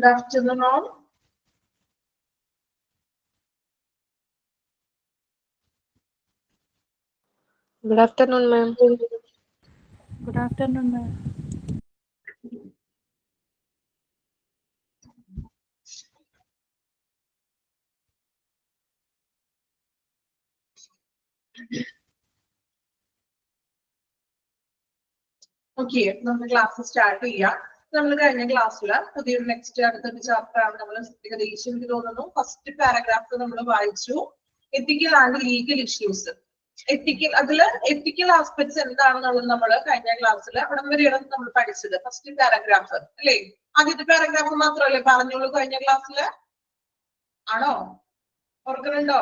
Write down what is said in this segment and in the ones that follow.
Good afternoon all. Good afternoon, ma'am. Good afternoon, ma'am. Okay, നമുക്ക് class start ചെയ്യാം. നമ്മൾ കഴിഞ്ഞ ക്ലാസ്സിൽ പുതിയൊരു നെക്സ്റ്റ് അടുത്തൊരു ചാപ്റ്റർ ആണ് നമ്മൾ ഏകദേശം എനിക്ക് തോന്നുന്നു ഫസ്റ്റ് പാരഗ്രാഫ് നമ്മൾ വായിച്ചു. എത്തിക്കൽ and legal issues. Ethical aspects എന്താണെന്നുള്ളത് നമ്മൾ കഴിഞ്ഞ ക്ലാസ്സിൽ അവിടെ വരെയാണ് നമ്മൾ പഠിച്ചത്. ഫസ്റ്റ് പാരഗ്രാഫ് അല്ലേ? ആദ്യത്തെ പാരഗ്രാഫ് മാത്രമല്ലേ പറഞ്ഞോളൂ കഴിഞ്ഞ ക്ലാസ്സിൽ? ആണോ? ഓർക്കുന്നുണ്ടോ?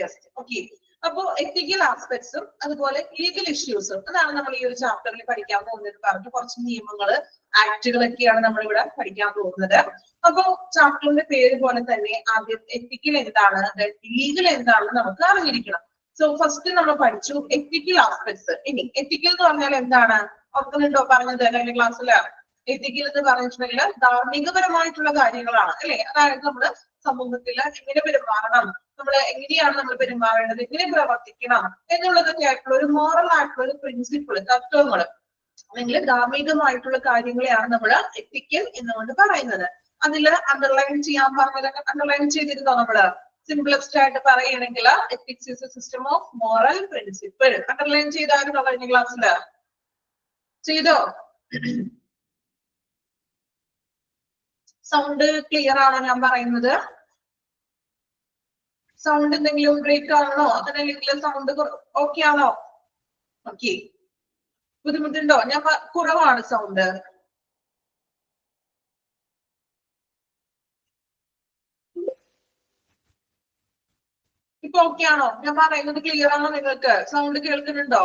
യെസ്. ഓക്കെ. അപ്പോ എത്തിക്കൽ ആസ്പെക്ട്സും അതുപോലെ ലീഗൽ ഇഷ്യൂസും അതാണ് നമ്മൾ ഈ ഒരു ചാപ്റ്ററിൽ പഠിക്കാൻ പോകുന്നത്. പറഞ്ഞു കുറച്ച് നിയമങ്ങള്, ആക്ടുകളൊക്കെയാണ് നമ്മൾ ഇവിടെ പഠിക്കാൻ പോകുന്നത്. അപ്പോ ചാപ്റ്ററിന്റെ പേര് പോലെ തന്നെ ആദ്യം എത്തിക്കൽ എന്താണ്, ലീഗൽ എന്താണെന്ന് നമുക്ക് അറിഞ്ഞിരിക്കണം. സോ ഫസ്റ്റ് നമ്മൾ പഠിച്ചു എത്തിക്കൽ ആസ്പെക്ട്സ്. ഇനി എത്തിക്കൽ എന്ന് പറഞ്ഞാൽ എന്താണ്? ഓർക്കുന്നുണ്ടോ പറഞ്ഞത് കഴിഞ്ഞ ക്ലാസ്സില്? എത്തിക്കൽ എന്ന് പറഞ്ഞിട്ടുണ്ടെങ്കിൽ ധാർമ്മികപരമായിട്ടുള്ള കാര്യങ്ങളാണ് അല്ലെ? അതായത് നമ്മള് സമൂഹത്തിൽ എങ്ങനെ പെരുമാറണം, എങ്ങനെയാണ് നമ്മൾ പെരുമാറേണ്ടത്, എങ്ങനെ പ്രവർത്തിക്കണം എന്നുള്ളതൊക്കെ ആയിട്ടുള്ള ഒരു മോറൽ ആയിട്ടുള്ള ഒരു പ്രിൻസിപ്പിൾ, തത്വങ്ങൾ അല്ലെങ്കിൽ ധാർമ്മികമായിട്ടുള്ള കാര്യങ്ങളെയാണ് നമ്മൾ എത്തിക്കൽ എന്നുകൊണ്ട് പറയുന്നത്. അതിൽ അണ്ടർലൈൻ ചെയ്യാൻ പറഞ്ഞതൊക്കെ അണ്ടർലൈൻ ചെയ്തിരുന്നോ? നമ്മള് സിംപ്ലസ്റ്റ് ആയിട്ട് പറയുകയാണെങ്കിൽ ethics is a system of moral principle. Underline ചെയ്തായിരുന്നോ കഴിഞ്ഞ ക്ലാസ്സിൽ? ചെയ്തോ? സൗണ്ട് ക്ലിയർ ആണോ ഞാൻ പറയുന്നത്? സൗണ്ട് എന്തെങ്കിലും ബ്രേക്ക് ആണോ? അതല്ലെങ്കിൽ സൗണ്ട് ഓക്കെ ആണോ? ഓക്കെ. ബുദ്ധിമുട്ടുണ്ടോ? ഞാൻ കുറവാണ് സൗണ്ട്. ഇപ്പൊ ഓക്കെ ആണോ? ഞാൻ പറയുന്നത് ക്ലിയർ ആണോ നിങ്ങൾക്ക്? സൗണ്ട് കേൾക്കുന്നുണ്ടോ?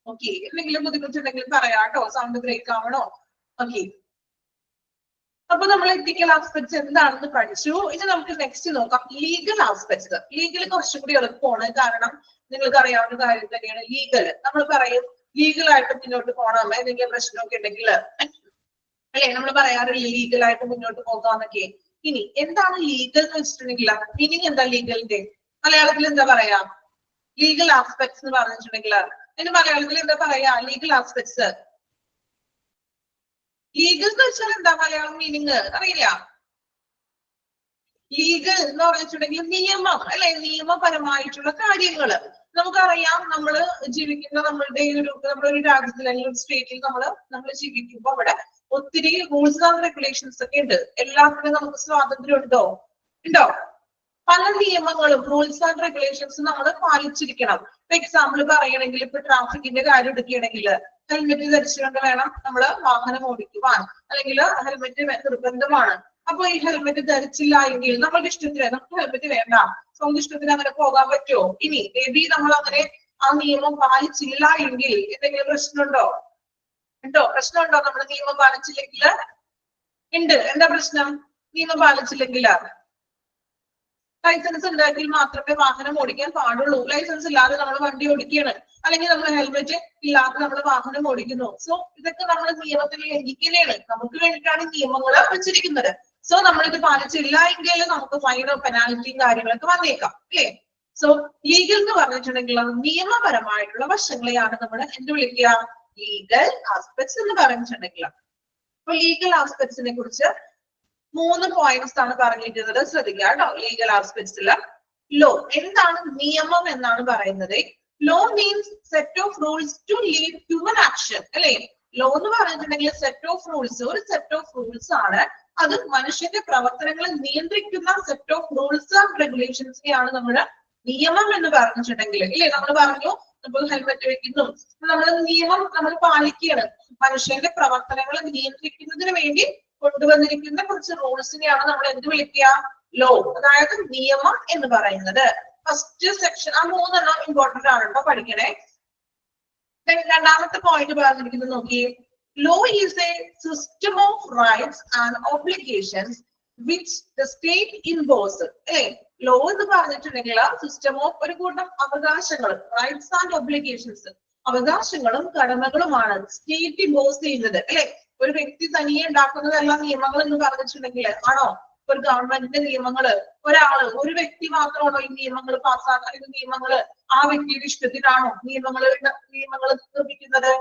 ഓക്കെ. എന്തെങ്കിലും ബുദ്ധിമുട്ടുണ്ടെങ്കിൽ പറയാം കേട്ടോ. സൗണ്ട് ബ്രേക്ക് ആവണോ? ഓക്കെ. അപ്പൊ നമ്മൾ എത്തിക്കൽ ആസ്പെക്ട്സ് എന്താണെന്ന് പഠിച്ചു. ഇനി നമുക്ക് നെക്സ്റ്റ് നോക്കാം ലീഗൽ ആസ്പെക്ട്സ്. ലീഗൽ കുറച്ചും കൂടി എളുപ്പമാണ്. കാരണം നിങ്ങൾക്ക് അറിയാവുന്ന കാര്യം തന്നെയാണ് ലീഗൽ. നമ്മൾ പറയും ലീഗലായിട്ട് മുന്നോട്ട് പോകണം, എന്തെങ്കിലും പ്രശ്നമൊക്കെ ഉണ്ടെങ്കിൽ അല്ലെ നമ്മൾ പറയാറില്ല ലീഗലായിട്ട് മുന്നോട്ട് പോകാന്നൊക്കെ. ഇനി എന്താണ് ലീഗൽ എന്ന് വെച്ചിട്ടുണ്ടെങ്കിൽ മീനിങ് എന്താ ലീഗലിന്റെ? മലയാളത്തിൽ എന്താ പറയാ? ലീഗൽ ആസ്പെക്ട്സ് എന്ന് പറഞ്ഞിട്ടുണ്ടെങ്കിൽ അതിന് മലയാളത്തിൽ എന്താ പറയാ? Legal aspects. ലീഗൽ എന്ന് വെച്ചാൽ എന്താ മലയാളം മീനിങ് അറിയില്ല? ലീഗൽ എന്ന് പറഞ്ഞിട്ടുണ്ടെങ്കിൽ നിയമം അല്ലെ? നിയമപരമായിട്ടുള്ള കാര്യങ്ങള്. നമുക്കറിയാം നമ്മള് ജീവിക്കുന്ന നമ്മുടെ രാജ്യത്തിൽ അല്ലെങ്കിൽ ഒരു സ്റ്റേറ്റിൽ നമ്മൾ ജീവിക്കുമ്പോൾ അവിടെ ഒത്തിരി റൂൾസ് ആൻഡ് റെഗുലേഷൻസ് ഒക്കെ ഉണ്ട്. എല്ലാത്തിനും നമുക്ക് സ്വാതന്ത്ര്യം ഉണ്ടോ? പല നിയമങ്ങളും റൂൾസ് ആൻഡ് റെഗുലേഷൻസ് നമ്മൾ പാലിച്ചിരിക്കണം. ഇപ്പൊ എക്സാമ്പിൾ പറയണമെങ്കിൽ ഇപ്പൊ ട്രാഫിക്കിന്റെ കാര്യം എടുക്കുകയാണെങ്കിൽ ഹെൽമെറ്റ് ധരിച്ചുകൊണ്ട് വേണം നമ്മൾ വാഹനം ഓടിക്കുവാൻ, അല്ലെങ്കിൽ ഹെൽമെറ്റ് നിർബന്ധമാണ്. അപ്പൊ ഈ ഹെൽമെറ്റ് ധരിച്ചില്ല എങ്കിൽ നമ്മുടെ ഇഷ്ടത്തിന് നമുക്ക് ഹെൽമെറ്റ് വേണ്ട, സ്വന്തം ഇഷ്ടത്തിന് അങ്ങനെ പോകാൻ പറ്റുമോ? ഇനി മേബി നമ്മൾ അങ്ങനെ ആ നിയമം പാലിച്ചില്ല എങ്കിൽ എന്തെങ്കിലും പ്രശ്നമുണ്ടോ? പ്രശ്നമുണ്ടോ? നമ്മൾ നിയമം പാലിച്ചില്ലെങ്കിൽ ഉണ്ട്. എന്താ പ്രശ്നം? നിയമം പാലിച്ചില്ലെങ്കിൽ ലൈസൻസ് ഉണ്ടെങ്കിൽ മാത്രമേ വാഹനം ഓടിക്കാൻ പാടുള്ളൂ. ലൈസൻസ് ഇല്ലാതെ നമ്മൾ വണ്ടി ഓടിക്കുകയാണ്, അല്ലെങ്കിൽ നമ്മൾ ഹെൽമെറ്റ് ഇല്ലാതെ നമ്മൾ വാഹനം ഓടിക്കുന്നു. സോ ഇതൊക്കെ നമ്മൾ നിയമത്തിൽ ലംഘിക്കുന്നതാണ്. നമുക്ക് വേണ്ടിയിട്ടാണ് നിയമങ്ങൾ വെച്ചിരിക്കുന്നത്. സോ നമ്മളിത് പാലിച്ചില്ല എങ്കിൽ നമുക്ക് ഫൈനോ പെനാൽറ്റിയും കാര്യങ്ങളൊക്കെ വന്നേക്കാം അല്ലേ? സോ ലീഗൽ എന്ന് പറഞ്ഞിട്ടുണ്ടെങ്കിൽ നിയമപരമായിട്ടുള്ള വശങ്ങളെയാണ് നമ്മൾ എന്ത് വിളിക്കുക? ലീഗൽ ആസ്പെക്ട്സ് എന്ന് പറഞ്ഞിട്ടുണ്ടെങ്കിൽ. അപ്പൊ ലീഗൽ ആസ്പെക്ട്സിനെ കുറിച്ച് 3 പോയിന്റ്സ് ആണ് പറഞ്ഞിരിക്കുന്നത്. ശ്രദ്ധിക്കുക കേട്ടോ. ലീഗൽ ആസ്പെക്ട്സിൽ ലോ എന്താണ്? നിയമം എന്നാണ് പറയുന്നത്. Law means set of rules to lead human action അല്ലെ? ലോ എന്ന് പറഞ്ഞിട്ടുണ്ടെങ്കിൽ സെറ്റ് ഓഫ് റൂൾസ്, ഒരു സെറ്റ് ഓഫ് റൂൾസ് ആണ്. അത് മനുഷ്യന്റെ പ്രവർത്തനങ്ങളെ നിയന്ത്രിക്കുന്ന സെറ്റ് ഓഫ് റൂൾസ് ആൻഡ് റെഗുലേഷൻസിനെയാണ് നമ്മൾ നിയമം എന്ന് പറഞ്ഞിട്ടുണ്ടെങ്കിൽ ഇല്ലേ? നമ്മൾ പറഞ്ഞു നമ്മൾ ഹെൽമെറ്റ് വെക്കുന്നു, നമ്മൾ നിയമം നമ്മൾ പാലിക്കുകയാണ്. മനുഷ്യന്റെ പ്രവർത്തനങ്ങളെ നിയന്ത്രിക്കുന്നതിന് വേണ്ടി കൊണ്ടുവന്നിരിക്കുന്ന കുറച്ച് റൂൾസിനെയാണ് നമ്മൾ എന്ത് വിളിക്കുക? ലോ, അതായത് നിയമം എന്ന് പറയുന്നത്. ഫസ്റ്റ് സെക്ഷൻ ആ 3 ഇമ്പോർട്ടന്റ് ആണ് കേട്ടോ, പഠിക്കണേ. രണ്ടാമത്തെ പോയിന്റ് പറഞ്ഞിരിക്കുന്നത് നോക്കി. Law is a system of rights and obligations which the state impose അല്ലെ? ലോ എന്ന് പറഞ്ഞിട്ടുണ്ടെങ്കിൽ സിസ്റ്റം ഓഫ് ഒരു കൂട്ടം അവകാശങ്ങൾ, റൈറ്റ്സ് ആൻഡ് ഒബ്ലിഗേഷൻസ്, അവകാശങ്ങളും കടമകളുമാണ് സ്റ്റേറ്റ് ഇമ്പോസ് ചെയ്യുന്നത് അല്ലെ? ഒരു വ്യക്തി തനിയെ ഉണ്ടാക്കുന്നതല്ല നിയമങ്ങൾ എന്ന് പറഞ്ഞിട്ടുണ്ടെങ്കിൽ ആണോ? ഒരു ഗവൺമെന്റിന്റെ നിയമങ്ങള് ഒരു വ്യക്തി മാത്രമാണോ ഈ നിയമങ്ങൾ പാസ്സാക്കുന്ന നിയമങ്ങള് ആ വ്യക്തിയുടെ ഇഷ്ടത്തിനാണോ നിയമങ്ങൾ നിർമ്മിക്കുന്നത്?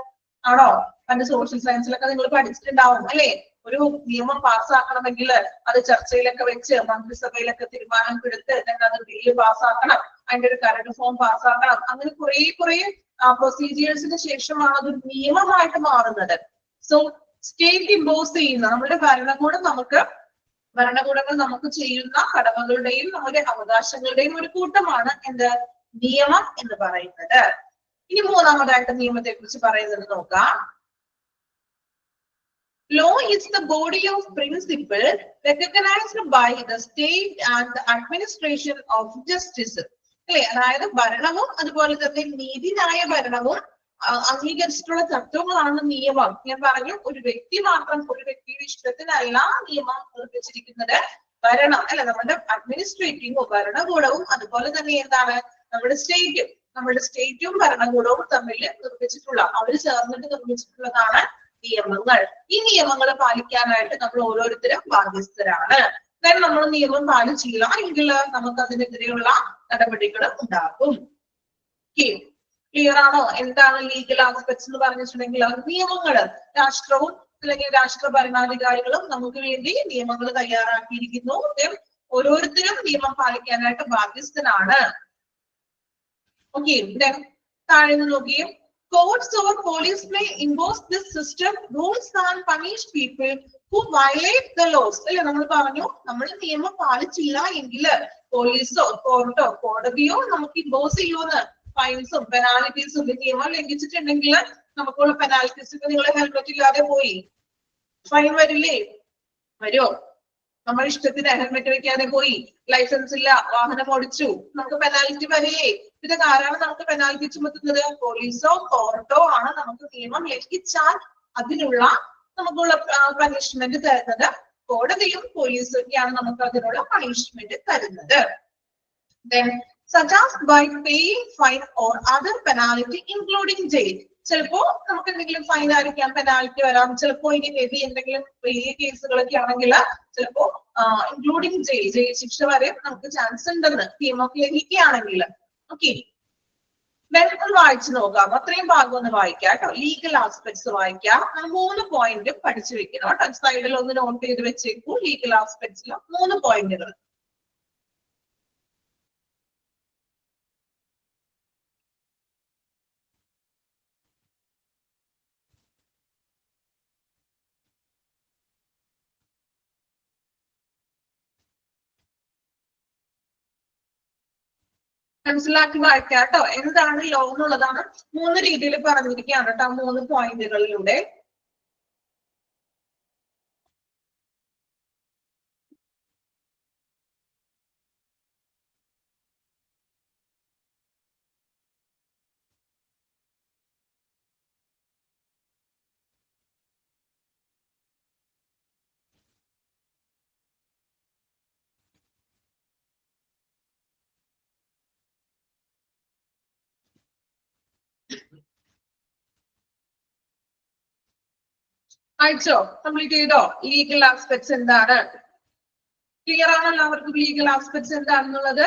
ആണോ? പണ്ട് സോഷ്യൽ സയൻസിലൊക്കെ നിങ്ങൾ പഠിച്ചിട്ടുണ്ടാവും അല്ലെ? ഒരു നിയമം പാസ്സാക്കണമെങ്കിൽ അത് ചർച്ചയിലൊക്കെ വെച്ച് മന്ത്രിസഭയിലൊക്കെ തീരുമാനം എടുത്ത് അത് ബില്ല് പാസ്സാക്കണം, അതിന്റെ ഒരു കരട് ഫോം പാസ്സാക്കണം, അങ്ങനെ കുറെ പ്രൊസീജിയേഴ്സിന് ശേഷമാണ് അത് നിയമമായിട്ട് മാറുന്നത്. സോ സ്റ്റേറ്റ് ഇമ്പോസ് ചെയ്യുന്ന നമ്മുടെ ഭരണകൂടങ്ങൾ നമുക്ക് ചെയ്യുന്ന കടമകളുടെയും നമ്മുടെ അവകാശങ്ങളുടെയും ഒരു കൂട്ടമാണ് എന്ത്? നിയമം എന്ന് പറയുന്നത്. ഇനി മൂന്നാമതായിട്ട് നിയമത്തെ കുറിച്ച് പറയുന്നത് നോക്കാം. Law is the body of principle recognized by the state and the administration of justice. അല്ലെ? അതായത് ഭരണവും അതുപോലെ തന്നെ നീതിന്യായ ഭരണവും അംഗീകരിച്ചിട്ടുള്ള തത്വങ്ങളാണ് നിയമം. ഞാൻ പറഞ്ഞു ഒരു വ്യക്തിയുടെ ഇഷ്ടത്തിനല്ല നിയമം നിർമ്മിച്ചിരിക്കുന്നത്. ഭരണം അല്ലെ, നമ്മുടെ അഡ്മിനിസ്ട്രേറ്റീവും ഭരണകൂടവും അതുപോലെ തന്നെ എന്താണ് നമ്മുടെ സ്റ്റേറ്റും ഭരണകൂടവും തമ്മിൽ അവര് ചേർന്നിട്ട് നിർമ്മിച്ചിട്ടുള്ളതാണ് നിയമങ്ങൾ. ഈ നിയമങ്ങൾ പാലിക്കാനായിട്ട് നമ്മൾ ഓരോരുത്തരും ബാധ്യസ്ഥരാണ്. കാരണം നമ്മൾ നിയമം പാലിച്ചില്ല എങ്കിൽ നമുക്ക് അതിനെതിരെയുള്ള നടപടികളും ഉണ്ടാകും. ക്ലിയർ ആണോ? എന്താണ് ലീഗൽ ആസ്പെക്ട്സ് എന്ന് പറഞ്ഞിട്ടുണ്ടെങ്കിൽ നിയമങ്ങള് രാഷ്ട്രവും അല്ലെങ്കിൽ രാഷ്ട്ര ഭരണാധികാരികളും നമുക്ക് വേണ്ടി നിയമങ്ങൾ തയ്യാറാക്കിയിരിക്കുന്നു. ഓരോരുത്തരും നിയമം പാലിക്കാനായിട്ട് ബാധ്യസ്ഥനാണ്. ഓക്കെ, താഴെ നിന്ന് നോക്കിയും courts or police may impose this system rules and punish people who violate the laws. അല്ലെ? നമ്മൾ പറഞ്ഞു നമ്മൾ നിയമം പാലിച്ചില്ല എങ്കിൽ പോലീസോ കോർട്ടോ കോടതിയോ നമുക്ക് ഇമ്പോസ് ചെയ്യുമെന്ന്. ഫൈൻസും പെനാൽറ്റീസും നിയമം ലംഘിച്ചിട്ടുണ്ടെങ്കിൽ നമുക്കുള്ള പെനാൽറ്റീസ്, നിങ്ങൾ ഹെൽമെറ്റ് ഇല്ലാതെ പോയി ഫൈൻ വരില്ലേ? വരുമോ? നമ്മൾ ഇഷ്ടത്തിന് ഹെൽമെറ്റ് വെക്കാതെ പോയി, ലൈസൻസ് ഇല്ല, വാഹനം ഓടിച്ചു, നമുക്ക് പെനാൽറ്റി വരില്ലേ? ഇതൊക്കെ ആരാണ് നമുക്ക് പെനാൽറ്റി ചുമത്തുന്നത്? പോലീസോ കോർട്ടോ ആണ് നമുക്ക് നിയമം ലംഘിച്ചാൽ അതിനുള്ള നമുക്കുള്ള പണിഷ്മെന്റ് തരുന്നത്. കോടതിയും പോലീസും ഒക്കെയാണ് നമുക്ക് അതിനുള്ള പണിഷ്മെന്റ് തരുന്നത്. Such as by paying fine or other penalty including jail. ചിലപ്പോ നമുക്ക് എന്തെങ്കിലും ഫൈൻ ആയിരിക്കാം, പെനാൽറ്റി വരാം, ചിലപ്പോ ഇനി മേബി എന്തെങ്കിലും വലിയ കേസുകളൊക്കെ ആണെങ്കിൽ ചിലപ്പോ ഇൻക്ലൂഡിങ് ജയിൽ ശിക്ഷ വരെ നമുക്ക് ചാൻസ് ഉണ്ടെന്ന് നിയമമൊക്കെ ലംഘിക്കുകയാണെങ്കിൽ. ഓക്കെ, ഒന്ന് വായിച്ചു നോക്കാം. അത്രയും ഭാഗം ഒന്ന് വായിക്കാം കേട്ടോ. ലീഗൽ ആസ്പെക്ട്സ് വായിക്കാം. 3 പോയിന്റ് പഠിച്ചു വെക്കണം കേട്ടോ. സൈഡിൽ ഒന്ന് നോട്ട് ചെയ്ത് വെച്ചേക്കൂ. ലീഗൽ ആസ്പെക്ട്സിൽ 3 പോയിന്റുകൾ. മനസ്സിലാക്കി വായിക്കാം കേട്ടോ. എന്താണ് ലോ എന്നുള്ളതാണ് 3 രീതിയിൽ പറഞ്ഞിരിക്കുകയാണ് കേട്ടോ. 3 പോയിന്റുകളിലൂടെ. അയച്ചോ? കംപ്ലീറ്റ് ചെയ്തോ? ലീഗൽ ആസ്പെക്ട്സ് എന്താണ്? ക്ലിയർ ആണോ എല്ലാവർക്കും ലീഗൽ ആസ്പെക്ട്സ് എന്താണെന്നുള്ളത്?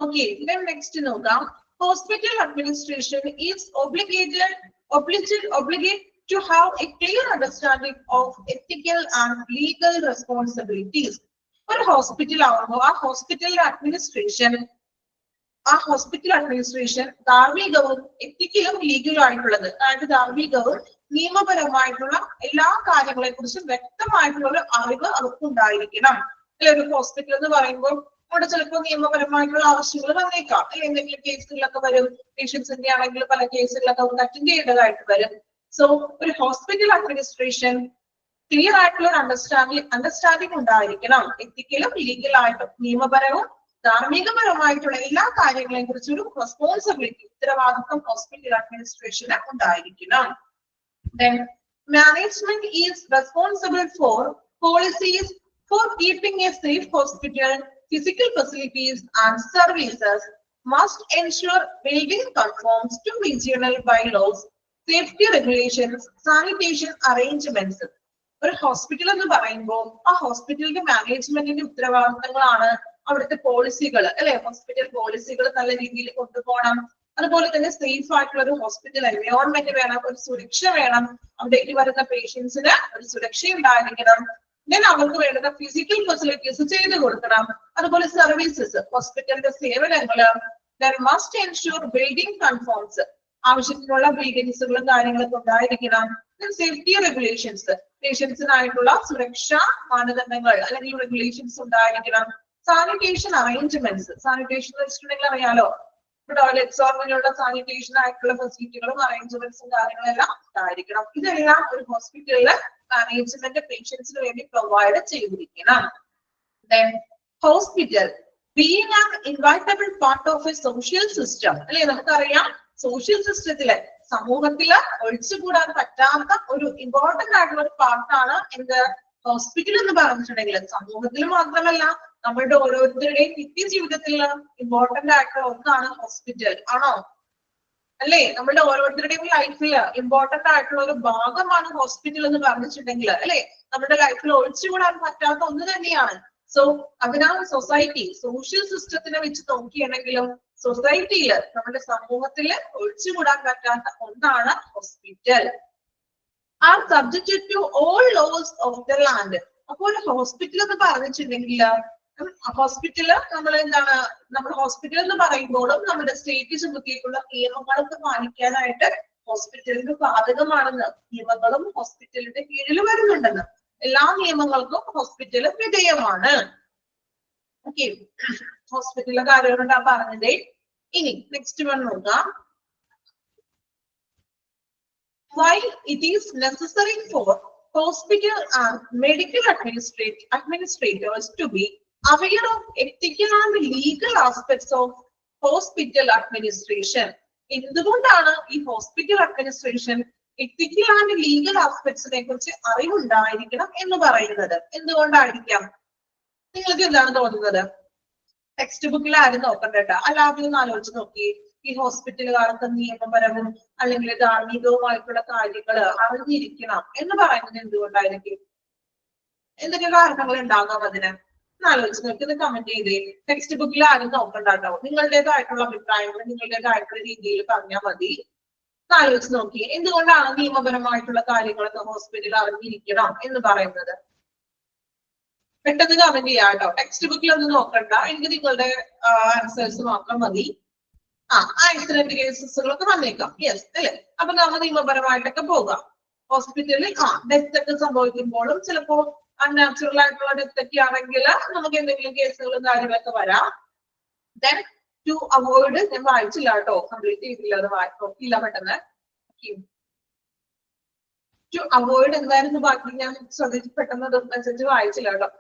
ഓക്കെ, നെക്സ്റ്റ് നോക്കാം. Hospital administration is obligate to have a clear understanding of ethical and legal responsibilities. ഒരു ഹോസ്പിറ്റൽ ആവുമ്പോൾ ആ ഹോസ്പിറ്റൽ അഡ്മിനിസ്ട്രേഷൻ ധാർമ്മികവും എത്തിക്കലും ലീഗലും ആയിട്ടുള്ളത്. അതായത് ധാർമ്മികവും നിയമപരമായിട്ടുള്ള എല്ലാ കാര്യങ്ങളെ കുറിച്ചും വ്യക്തമായിട്ടുള്ള ഒരു അറിവ് അവർക്ക് ഉണ്ടായിരിക്കണം. അല്ലെ? ഒരു ഹോസ്പിറ്റൽ എന്ന് പറയുമ്പോൾ അവിടെ ചിലപ്പോൾ നിയമപരമായിട്ടുള്ള ആവശ്യങ്ങൾ വന്നേക്കാം. അല്ലെ? എന്തെങ്കിലും കേസുകളിലൊക്കെ വരും. പേഷ്യൻസിന്റെ ആണെങ്കിൽ പല കേസുകളിലൊക്കെ അവർക്ക് അറ്റൻഡ് ചെയ്യേണ്ടതായിട്ട് വരും. സോ ഒരു ഹോസ്പിറ്റൽ അഡ്മിനിസ്ട്രേഷൻ ക്ലിയർ ആയിട്ടുള്ള ഒരു അണ്ടർസ്റ്റാൻഡിങ് ഉണ്ടായിരിക്കണം. എത്തിക്കലും ലീഗലായിട്ടും നിയമപരവും ധാർമ്മികപരമായിട്ടുള്ള എല്ലാ കാര്യങ്ങളെയും കുറിച്ചൊരു റെസ്പോൺസിബിലിറ്റി, ഉത്തരവാദിത്വം ഹോസ്പിറ്റൽ അഡ്മിനിസ്ട്രേഷന് ഉണ്ടായിരിക്കണം. Then management is responsible for policies for keeping a safe hospital. Physical facilities and services must ensure building conforms to regional bylaws safety regulations, sanitation arrangements. ഒരു hospital എന്ന് പറയുമ്പോൾ ആ ഹോസ്പിറ്റലിന്റെ മാനേജ്മെന്റിന്റെ ഉത്തരവാദിത്തങ്ങളാണ് അവിടുത്തെ പോളിസികൾ അല്ലെ. ഹോസ്പിറ്റൽ പോളിസികൾ നല്ല രീതിയിൽ കൊണ്ടുപോകണം. അതുപോലെ തന്നെ സേഫ് ആയിട്ടുള്ള ഒരു ഹോസ്പിറ്റൽ എൻവയോൺമെന്റ് വേണം, ഒരു സുരക്ഷ വേണം. അവിടേക്ക് വരുന്ന പേഷ്യൻസിന് ഒരു സുരക്ഷ ഉണ്ടായിരിക്കണം. ദെൻ അവർക്ക് വേണ്ടുന്ന ഫിസിക്കൽ ഫെസിലിറ്റീസ് ചെയ്തു കൊടുക്കണം. അതുപോലെ സർവീസസ്, ഹോസ്പിറ്റലിന്റെ സേവനങ്ങള്. ദെൻ മസ്റ്റ് എൻഷുർ ബിൽഡിംഗ് കൺഫോംസ്, ആവശ്യത്തിനുള്ള ബിൽഡിങ്സുകളും കാര്യങ്ങളൊക്കെ ഉണ്ടായിരിക്കണം. സേഫ്റ്റി റെഗുലേഷൻസ്, പേഷ്യൻസിനായിട്ടുള്ള സുരക്ഷാ മാനദണ്ഡങ്ങൾ അല്ലെങ്കിൽ റെഗുലേഷൻസ് ഉണ്ടായിരിക്കണം. സാനിറ്റേഷൻ അറേഞ്ച്മെന്റ്സ്, സാനിറ്റേഷൻ വെച്ചിട്ടുണ്ടെങ്കിൽ അറിയാലോ, ടോയ്ലറ്റ്സ് അങ്ങനെയുള്ള സാനിറ്റേഷൻ ആയിട്ടുള്ള ഫെസിലിറ്റികളും അറേഞ്ച്മെന്റ്സും കാര്യങ്ങളെല്ലാം ഉണ്ടായിരിക്കണം. ഇതെല്ലാം ഒരു ഹോസ്പിറ്റലില് മാനേജ്മെന്റ് പേഷ്യൻസിന് വേണ്ടി പ്രൊവൈഡ് ചെയ്തിരിക്കണം. Then hospital being an inevitable part of a social system അല്ലെ. നമുക്കറിയാം സോഷ്യൽ സിസ്റ്റത്തില്, സമൂഹത്തില് ഒഴിച്ചുകൂടാൻ പറ്റാത്ത ഒരു ഇമ്പോർട്ടന്റ് ആയിട്ടുള്ള ഒരു പാർട്ടാണ് എന്ത്, ഹോസ്പിറ്റൽ എന്ന് പറഞ്ഞിട്ടുണ്ടെങ്കിൽ. സമൂഹത്തിൽ മാത്രമല്ല, നമ്മളുടെ ഓരോരുത്തരുടെയും നിത്യജീവിതത്തില് ഇമ്പോർട്ടന്റ് ആയിട്ടുള്ള ഒന്നാണ് ഹോസ്പിറ്റൽ. ആണോ? അല്ലേ? നമ്മളുടെ ഓരോരുത്തരുടെയും ലൈഫിൽ ഇമ്പോർട്ടന്റ് ആയിട്ടുള്ള ഒരു ഭാഗമാണ് ഹോസ്പിറ്റൽ എന്ന് പറഞ്ഞിട്ടുണ്ടെങ്കിൽ അല്ലെ. നമ്മുടെ ലൈഫിൽ ഒഴിച്ചുകൂടാൻ പറ്റാത്ത ഒന്ന് തന്നെയാണ്. സോ അതിനാൽ സൊസൈറ്റി, സോഷ്യൽ സിസ്റ്റത്തിനെ വെച്ച് നോക്കിയാണെങ്കിലും സൊസൈറ്റിയില്, നമ്മുടെ സമൂഹത്തില് ഒഴിച്ചുകൂടാൻ പറ്റാത്ത ഒന്നാണ് hospital. Are subjected to all laws of the land. അപ്പൊ ഒരു ഹോസ്പിറ്റൽ എന്ന് പറഞ്ഞിട്ടുണ്ടെങ്കിൽ, ഹോസ്പിറ്റല് നമ്മൾ എന്താണ്, നമ്മൾ ഹോസ്പിറ്റൽ എന്ന് പറയുമ്പോഴും നമ്മുടെ സ്റ്റേറ്റ് ചുമത്തിയിട്ടുള്ള നിയമങ്ങളൊക്കെ പാലിക്കാനായിട്ട് ഹോസ്പിറ്റലിന് ബാധകമാണെന്ന്. നിയമങ്ങളും ഹോസ്പിറ്റലിന്റെ കീഴിൽ വരുന്നുണ്ടെന്ന്. എല്ലാ നിയമങ്ങൾക്കും ഹോസ്പിറ്റൽ വിധേയമാണ്. ഓക്കെ, ഹോസ്പിറ്റലിലെ കാര്യങ്ങളുണ്ടാ പറഞ്ഞതേ. ഇനി നെക്സ്റ്റ് വൺ നോക്കാം. While it is necessary for hospital and medical administrators to be aware of ethical and legal aspects of hospital administration. എന്തുകൊണ്ടാണ് ഈ hospital administration ethical and legal ആസ്പെക്ട്സിനെ കുറിച്ച് അറിവുണ്ടായിരിക്കണം എന്ന് പറയുന്നത്? എന്തുകൊണ്ടായിരിക്കാം? നിങ്ങൾക്ക് എന്താണ് തോന്നുന്നത്? ടെക്സ്റ്റ് ബുക്കിൽ ആരും നോക്കണ്ടേട്ടാ, അല്ലാതെ ഒന്ന് ആലോചിച്ച് നോക്കി. ഈ ഹോസ്പിറ്റലുകാർക്ക് നിയമപരവും അല്ലെങ്കിൽ ധാർമ്മികവുമായിട്ടുള്ള കാര്യങ്ങൾ അറിഞ്ഞിരിക്കണം എന്ന് പറയുന്നത് എന്തുകൊണ്ടായിരിക്കും? എന്തൊക്കെ കാരണങ്ങൾ ഉണ്ടാകാം അതിന്? ആലോചിച്ച് നോക്കി, ഇത് കമന്റ് ചെയ്തേ. ടെക്സ്റ്റ് ബുക്കിൽ ആരും നോക്കണ്ടാട്ടോ, നിങ്ങളുടേതായിട്ടുള്ള അഭിപ്രായങ്ങൾ നിങ്ങളുടേതായിട്ടുള്ള രീതിയിൽ പറഞ്ഞാൽ മതി. ആലോചിച്ച് നോക്കി, എന്തുകൊണ്ടാണ് നിയമപരമായിട്ടുള്ള കാര്യങ്ങളൊക്കെ ഹോസ്പിറ്റലിൽ അറിഞ്ഞിരിക്കണം എന്ന് പറയുന്നത്? പെട്ടെന്ന് കമന്റ് ചെയ്യാം കേട്ടോ. ടെക്സ്റ്റ് ബുക്കിൽ ഒന്നും നോക്കണ്ട, എനിക്ക് നിങ്ങളുടെ ആൻസേഴ്സ് മാത്രം മതി. ആക്സിഡന്റ് കേസസുകളൊക്കെ വന്നേക്കാം. യെസ് അല്ലെ. അപ്പൊ നമ്മൾ നിയമപരമായിട്ടൊക്കെ പോകാം. ഹോസ്പിറ്റലിൽ ഡെത്ത് ഒക്കെ സംഭവിക്കുമ്പോഴും ചിലപ്പോ അൺനാച്ചുറൽ ആയിട്ടുള്ള ഡെത്ത് ഒക്കെ ആണെങ്കിൽ നമുക്ക് എന്തെങ്കിലും കേസുകളും കാര്യങ്ങളൊക്കെ വരാം. ദെൻ ടു അവോയ്ഡ്, ഞാൻ വായിച്ചില്ല കേട്ടോ, കംപ്ലീറ്റ് ചെയ്തില്ല, അത് നോക്കിയില്ല പെട്ടെന്ന്. ടു അവോയ്ഡ് എന്തായിരുന്നു ബാക്കി? ഞാൻ ശ്രദ്ധിച്ച് പെട്ടെന്ന് മെസ്സേജ് വായിച്ചില്ല കേട്ടോ.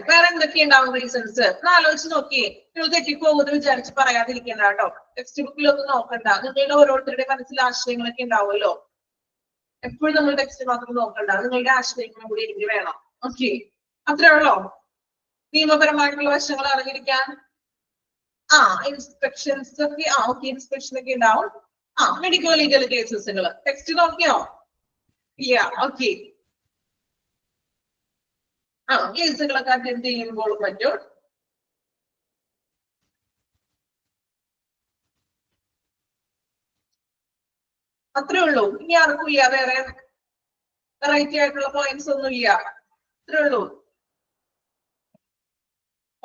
വേറെ എന്തൊക്കെ ഉണ്ടാവും റീസൺസ്? ആലോചിച്ച് നോക്കിയേ. നിങ്ങൾ തെറ്റിപ്പോകുമെന്ന് വിചാരിച്ച് പറയാതിരിക്കണ്ട കേട്ടോ. ടെക്സ്റ്റ് ബുക്കിലൊന്നും നോക്കണ്ട. നിങ്ങളുടെ ഓരോരുത്തരുടെ മനസ്സിൽ ആശയങ്ങളൊക്കെ ഉണ്ടാവുമല്ലോ. എപ്പോഴും നമ്മൾ ടെക്സ്റ്റ് മാത്രം നോക്കണ്ട, നിങ്ങളുടെ ആശയങ്ങളും കൂടി എനിക്ക് വേണം. ഓക്കെ, അത്രേ ഉള്ളോ? നിയമപരമായിട്ടുള്ള വശങ്ങൾ അറിഞ്ഞിരിക്കാൻ ഇൻസ്പെക്ഷൻസ് ഒക്കെ ഓക്കെ, ഇൻസ്പെക്ഷൻ ഒക്കെ ഉണ്ടാവും. മെഡിക്കൽ ലീഗൽ കേസസുകൾ ടെക്സ്റ്റ് നോക്കിയോ? ഇല്ല. ഓക്കെ, കേസുകളൊക്കെ അറ്റൻഡ് ചെയ്യുമ്പോഴും പറ്റും. അത്രേ ഉള്ളൂ. ഇനി ആർക്കും ഇല്ല വേറെ വെറൈറ്റി ആയിട്ടുള്ള പോയിന്റ്സ് ഒന്നും ഇല്ല. അത്രേ ഉള്ളൂ.